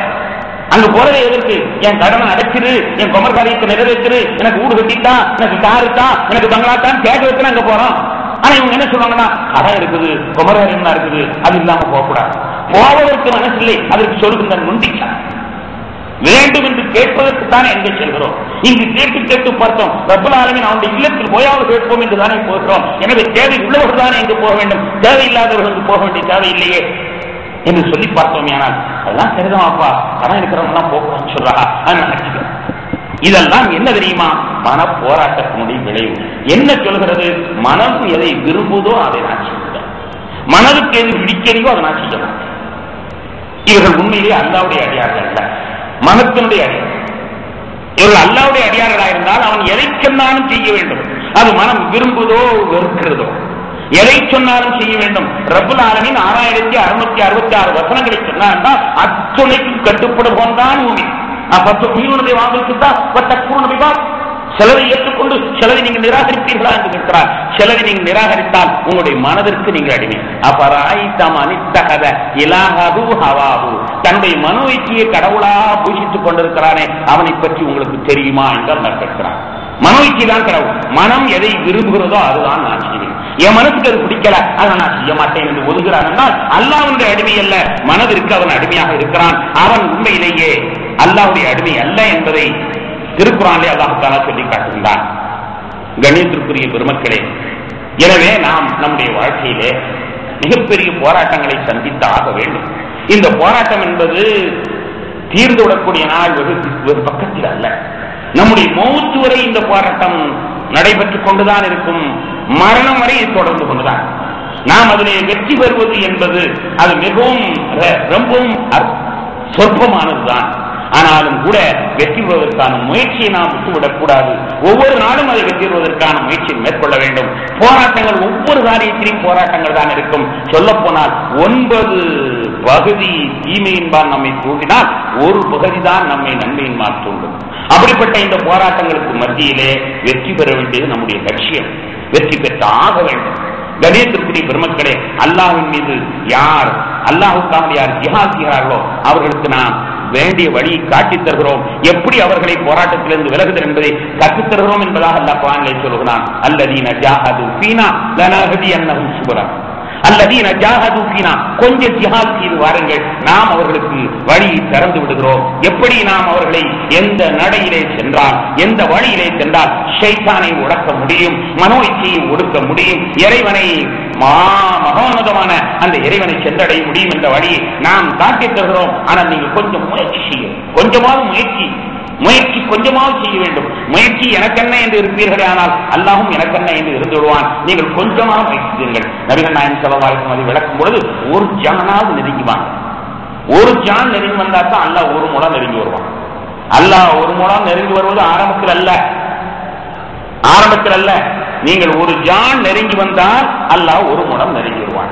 Speaker 1: அங்க போறதே எதற்கு, என் கடனை அடைச்சிரு, என் குமர் காரியத்தை நிறைவேற்று, எனக்கு வீடு கட்டித்தான், எனக்கு காரு தான், எனக்கு பங்களா தான் கேட்க வச்சு அங்க போறோம். ஆனா இவங்க என்ன சொல்லுவாங்கன்னா கடன் இருக்குது, குமரகாரியம் தான் இருக்குது, அது இல்லாம போகக்கூடாது. போவதற்கு மனசில்லை, அதற்கு சொல்லுகின்ற நுண்டிக்கலாம். வேண்டும் என்று கேட்பதற்கு தானே எங்கே செல்கிறோம். இங்கு கேட்டு கேட்டு பார்த்தோம், ரப்பல் ஆலமீன் அவனுடைய இல்லத்தில் போயாவது கேட்போம் என்று தானே போகிறோம். எனவே தேவை உள்ளவர்கள் தானே எங்கு போக வேண்டும், தேவையில்லாதவர்களுக்கு போக வேண்டிய தேவையில்லையே என்று சொல்லி பார்த்தோம். ஆனால் அதெல்லாம் சரிதான் அப்பா, கடன் இருக்கிறவங்க எல்லாம் போகணும்னு சொல்றாங்க. இதெல்லாம் என்ன தெரியுமா, மன போராட்டத்தினுடைய விளைவு. என்ன சொல்கிறது, மனம் எதை விரும்புதோ அதை நான் செய்கிறேன், மனதுக்கு எது பிடிக்கிறதோ அதை நான் செய்ய மாட்டேன். இவர்கள் உண்மையிலே அல்லாஹ்வுடைய அடியார்கள் அல்ல, மனத்தினுடைய அடியார். இவர்கள் அல்லாஹ்வுடைய அடியார்களாக இருந்தால் அவன் எதைக்கென்னாலும் செய்ய வேண்டும். அது மனம் விரும்புதோ வெறுக்கிறதோ, எதை சொன்னாலும் செய்ய வேண்டும். ரப்புல் ஆலமீன் 6666 வசனங்களை சொன்னார். அத்துணைக்கும் கட்டுப்படுவோம் தான் மூமின். மீனுடைய வாங்கல்கிட்டா சிலரை ஏற்றுக்கொண்டு சிலரை நீங்கள் நிராகரிப்பீர்களா என்று கேட்கிறார். சிலரை நீங்கள் நிராகரித்தால் உங்களுடைய மனதிற்கு நீங்கள் அடிமை. தன்னுடைய மனோய்ச்சியை கடவுளா பூஜித்துக் கொண்டிருக்கிறானே அவனை பற்றி உங்களுக்கு தெரியுமா என்று கேட்கிறார். மனோய்ச்சி தான் கடவுள். மனம் எதை விரும்புகிறதோ அதுதான் நான் செய்வேன். என் மனசுக்கு அது பிடிக்கல அதை நான் செய்ய மாட்டேன் என்று ஒதுகிறான் என்றால் அல்லாஹ்வுடைய அடிமை அல்ல, மனதிற்கு அவன் அடிமையாக இருக்கிறான். அவன் உண்மையிலேயே அல்லாஹ்வுடைய அடிமை அல்ல என்பதை திருக்குறானிலே அல்லாஹ் தஆலா சொல்லி காட்டுகின்றான். கண்ணியத்திற்குரிய பெருமக்களே, எனவே நாம் நம்முடைய வாழ்க்கையிலே மிகப்பெரிய போராட்டங்களை சந்தித்து ஆக வேண்டும். இந்த போராட்டம் என்பது தீர்ந்துவிடக்கூடிய நாள் ஒரு பக்கத்தில் அல்ல. நம்முடைய மௌத்து வரை இந்த போராட்டம் நடைபெற்றுக் கொண்டுதான் இருக்கும். மரணம் வரை தொடர்ந்து கொண்டுதான். நாம் அதிலே வெற்றி பெறுவது என்பது அது மிகவும் ரொம்பவும் சொற்பமானதுதான். ஆனாலும் கூட வெற்றி பெறுவதற்கான முயற்சியை நாம் விட்டுவிடக் கூடாது. ஒவ்வொரு நாளும் அதை வெற்றி பெறுவதற்கான முயற்சியை மேற்கொள்ள வேண்டும். போராட்டங்கள் ஒவ்வொரு காரியத்திலும் போராட்டங்கள் தான் இருக்கும். சொல்ல போனால் 9 பகுதி தீமையின்பால் நம்மை தூண்டினால் ஒரு பகுதி தான் நம்மை நன்மையின்பால் தூண்டும். அப்படிப்பட்ட இந்த போராட்டங்களுக்கு மத்தியிலே வெற்றி பெற வேண்டியது நம்முடைய லட்சியம். வெற்றி பெற்று ஆக வேண்டும். கணியத்திற்குரிய பெருமக்களே, அல்லாஹ்வின் மீது யார் அல்லாஹ்வுக்காக யார் ஜிஹாத் செய்கிறார்களோ அவர்களுக்கு நாம் வேண்டிய வழியை காட்டித் தருகிறோம். எப்படி அவர்களை போராட்டத்திலிருந்து விலகுதல் என்பதை கற்றுத் தருகிறோம் என்பதாக அல்லாஹ் குர்ஆனிலே சொல்கிறான். அல்லதீன ஜாஹது ஃபீனா லனஹ்தியன்னஹும் சுபுலனா. அல்லதீன ஜாஹது ஃபீனா, கொஞ்சம் ஜிஹாத் செய்து வாருங்கள், நாம் அவர்களுக்கு வழியை திறந்து விடுகிறோம். எப்படி நாம் அவர்களை எந்த நடையிலே சென்றால் எந்த வழியிலே சென்றால் ஷைத்தானை ஒடுக்க முடியும், மனோ இச்சையை ஒடுக்க முடியும், இறைவனை மகோன்னதமான அந்த இறைவனை சென்றடைய முடியும் என்ற வழியை நாம் காட்டித் தருகிறோம். ஆனால் நீங்கள் கொஞ்சம் முயற்சி செய்யும், கொஞ்சமாவது முயற்சி கொஞ்சமாவது செய்ய வேண்டும். முயற்சி எனக்கென்ன என்று இருப்பீர்களே, ஆனால் அல்லாஹும் எனக்கென்ன என்று இருந்து விடுவான். நீங்கள் கொஞ்சமாக முயற்சி செய்யுங்கள். நபிகள் நாயகம் ஸல்லல்லாஹு அலைஹி வஸல்லம் அதை விளக்கும் பொழுது ஒரு ஜானாவது நெருங்கிவாங்க. ஒரு ஜான் நெருங்கி வந்தா தான் அல்லாஹ் ஒரு முழம் நெருங்கி வருவான். அல்லாஹ் ஒரு முழம் நெருங்கி வருவது ஆரம்பத்தில் அல்ல. நீங்கள் ஒரு ஜான் நெருங்கி வந்தால் அல்லாஹ் ஒரு முழம் நெருங்கி வருவான்.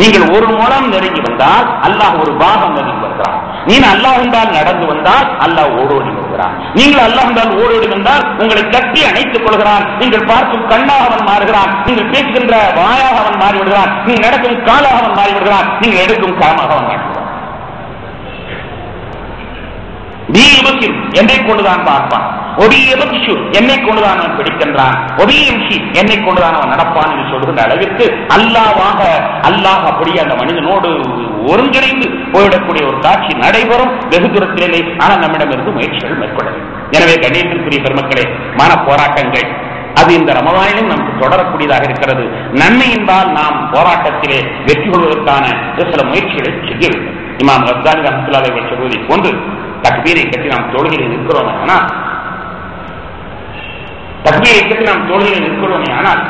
Speaker 1: நீங்கள் ஒரு முழம் நெருங்கி வந்தால் அல்லாஹ் ஒரு பாகம் நெருங்கி வருகிறான். நீங்கள் அல்லாஹ் என்றால் நடந்து வந்தால் அல்லாஹ் ஓடோடி வருகிறான். நீங்கள் அல்லாஹ் என்றால் ஓடோடி வந்தால் உங்களை கட்டி அணைத்துக் கொள்கிறான். நீங்கள் பார்க்கும் கண்ணாக அவன் மாறுகிறான். நீங்கள் பேசுகின்ற வாயாக அவன் மாறிவிடுகிறான். நீங்கள் நடக்கும் காலாக அவன் மாறிவிடுகிறான். நீங்கள் எடுக்கும் காலமாக அவன் மாறிவிடுகிறான். என்னை கொண்டுதான் பார்ப்பான், என்னை கொண்டுதான் அவன் பிடிக்கின்றான், என்னை கொண்டுதான் அவன் நடப்பான் என்று சொல்கின்ற அளவிற்கு அல்லாஹ் அப்படியே அந்த மனிதனோடு ஒருங்கிணைந்து போய்விடக்கூடிய ஒரு காட்சி நடைபெறும். வெகு தூரத்திலே ஆனால் நம்மிடமிருந்து முயற்சிகள் மேற்கொள்ள வேண்டும். எனவே கண்ணியத்திற்குரிய பெருமக்களே, மன போராட்டங்கள் அது இந்த ரமலானிலும் நமக்கு தொடரக்கூடியதாக இருக்கிறது. நன்மை என்பால் நாம் போராட்டத்திலே வெற்றி கொள்வதற்கான சில முயற்சிகளை செய்ய வேண்டும். இமாம் கஸ்ஸாலி ரஹ்மத்துல்லாஹி அலைஹி சொல்வதை போன்று தக்பீரை கட்டி நாம் தொழுகையில் நிற்கிறோம் ஆனால்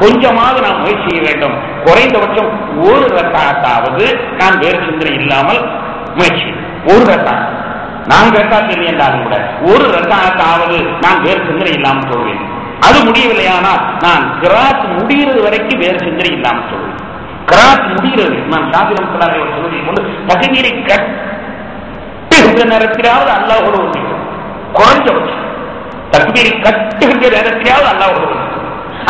Speaker 1: கொஞ்சமாவது நாம் முயற்சி செய்ய வேண்டும். குறைந்தபட்சம் ஒரு ரக்காத்தாவது நான் வேறு சிந்தனை இல்லாமல் முயற்சி, ஒரு ரக்காத் 4 ரக்காத் இல்லை என்றாலும் கூட ஒரு ரக்காத்தாவது நான் வேறு சிந்தனை இல்லாமல் சொல்வேன். அது முடியவில்லையானால் நான் கிராத் முடிகிறது வரைக்கும் வேறு சிந்தனை இல்லாமல் சொல்வேன். கிராத் முடிகிறது நான் ஷாஃபி ரஹ்மத்துல்லாஹி சொல்வதை கொண்டு தக்பீரை கட்டுகின்ற நேரத்திலாவது அல்லாஹ்வோடு ஒன்றிக்கும். குறைஞ்சபட்சம் தக்பீரை கட்டுகின்ற நேரத்திலாவது அல்லாஹ்வோடு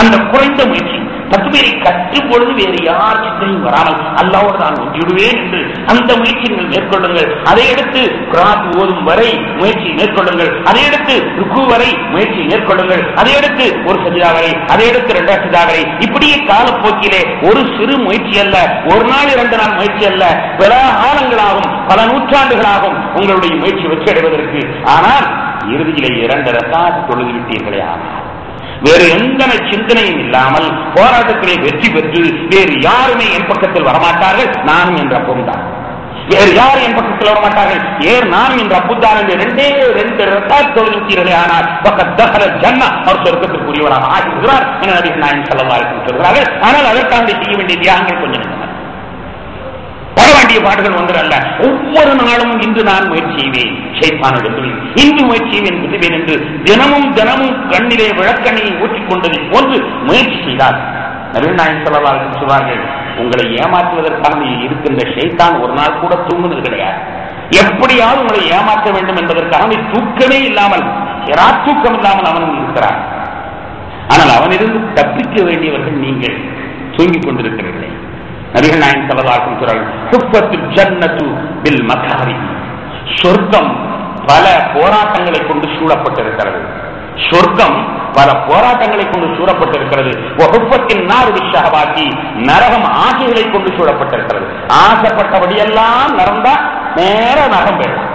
Speaker 1: அந்த குறைந்த முயற்சி. தக்பீரை கற்றும் பொழுது வேறு யார் சிந்தனையும் வராமல் அல்லாஹ்வோடு நான் ஒன்றிடுவேன் என்று அந்த முயற்சி நீங்கள் மேற்கொள்ளுங்கள். அதை எடுத்து குர்ஆன் ஓதும் வரை முயற்சி மேற்கொள்ளுங்கள். அதை எடுத்து ருக்கு வரை முயற்சி மேற்கொள்ளுங்கள். அதை எடுத்து ஒரு சஜிதா வரை, அதை எடுத்து 2 சஜிதா வரை, இப்படியே காலப்போக்கிலே ஒரு சிறு முயற்சி அல்ல, ஒரு நாள் 2 நாள் முயற்சி அல்ல, பல காலங்களாகும், பல நூற்றாண்டுகளாகும் உங்களுடைய முயற்சி வெற்றி அடைவதற்கு. ஆனால் இறுதியிலே 2 ரக்காத் தொழுது விட்டீர்களே, ஆனால் வேறு எந்த சிந்தனையும் இல்லாமல் போராட்டத்திலே வெற்றி பெற்று வேறு யாருமே என் பக்கத்தில் வரமாட்டார்கள், நானும் என்ற அப்பந்தான். வேறு யாரும் என் பக்கத்தில் வரமாட்டார்கள், நானும் என்ற அப்பந்தான் என்று 2 ரக்காத் தொழுகிறீர்களே, ஆனால் அவர் சொர்க்கத்திற்குரியவராக ஆகிவிடுகிறார் என நபிகள் நாயகம் ஸல்லல்லாஹு அலைஹி வஸல்லம் சொல்கிறார்கள். ஆனால் அதற்காக செய்ய வேண்டிய தியாகங்கள் கொஞ்சம் பட வேண்டிய பாடுகள் ஒன்றல்ல. ஒவ்வொரு நாளும் இன்று நான் முயற்சி செய்வேன், ஷைத்தானை வெல்லுவேன், இன்று முயற்சி செய்வேன், வெல்லுவேன் என்று தினமும் கண்ணிலே விளக்கணையை ஊற்றிக்கொண்டதை போன்று முயற்சி செய்தால் நபிகள் நாயகம் ஸல்லல்லாஹு அலைஹி வஸல்லம் சொல்வார்கள், உங்களை ஏமாற்றுவதற்காக இருக்கின்ற ஷைத்தான் ஒரு நாள் கூட தூங்குவது கிடையாது. எப்படியாவது உங்களை ஏமாற்ற வேண்டும் என்பதற்காக தூக்கமே இல்லாமல் தூக்கம் இல்லாமல் அவன் இருக்கிறான். ஆனால் அவனிருந்து தப்பிக்க வேண்டியவர்கள் நீங்கள் தூங்கிக் கொண்டிருக்கிறீர்களே. நபிகள் நாயகம் ஸல்லல்லாஹு அலைஹி வஸல்லம் சொல்றார்கள், ஹுஃபத்துல் ஜன்னத்து பில் மகாரிஹ். சொர்க்கம் பல போராட்டங்களை கொண்டு சூழப்பட்டிருக்கிறது. சொர்க்கம் பல போராட்டங்களை கொண்டு சூழப்பட்டிருக்கிறது. நரகம் ஆசைகளை கொண்டு சூழப்பட்டிருக்கிறது. ஆசைப்பட்டபடியெல்லாம் நடந்தா நேர நரகம் பெறலாம்.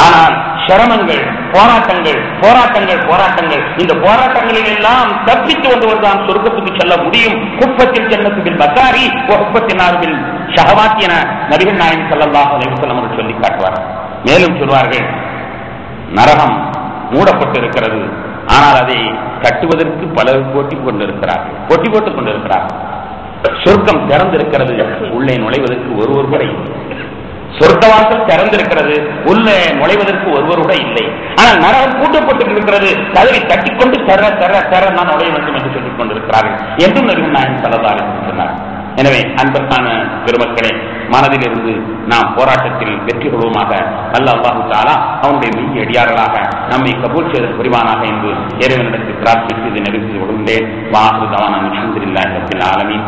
Speaker 1: ஆனால் சிரமங்கள், போராட்டங்கள் போராட்டங்கள் போராட்டங்கள் இந்த போராட்டங்களில் எல்லாம் தப்பித்து வந்தவர்தான் சொர்க்கத்துக்கு செல்ல முடியும். குப்பத்தில் ஜன்னத்துபில் பக்காரி குப்பத்தின் நார்பில் ஷஹவாத் என நபிகள் நாயகம் ஸல்லல்லாஹு அலைஹி வஸல்லம் அவர்கள் சொல்லி காட்டுவார். மேலும் சொல்வார்கள், நரகம் மூடப்பட்டிருக்கிறது, ஆனால் அதை கட்டுவதற்கு பலர் போட்டி போட்டுக் கொண்டிருக்கிறார்கள். சொர்க்கம் திறந்திருக்கிறது, உள்ளே நுழைவதற்கு ஒருவர் கூட இல்லை. சொர்க்கவாசல் திறந்திருக்கிறது, உள்ளே நுழைவதற்கு ஒருவர் கூட இல்லை. ஆனால் நரகம் பூட்டப்பட்டிருக்கிறது, கதவை தட்டிக்கொண்டு தர தர தர நான் நுழைய வேண்டும் என்று சொல்லிக் கொண்டிருக்கிறார்கள் என்றும் நபிகள் நாயகம் ஸல்லல்லாஹு அலைஹி வஸல்லம் சொன்னார். எனவே அன்பிற்கான பெருமக்களே, மனதிலிருந்து நாம் போராட்டத்தில் வெற்றி கொள்வோமாக. அல்லாஹ் தஆலா அவனுடைய மெய் அடியார்களாக நம்மை கபூல் செய்த புரிவானாக என்று இறைவனிடத்தில் பிரார்த்தித்து நிறைவு செய்து கொள்கின்றேன். வாஹிரு தஅவானா அல்ஹம்துலில்லாஹி ரப்பில் ஆலமீன்.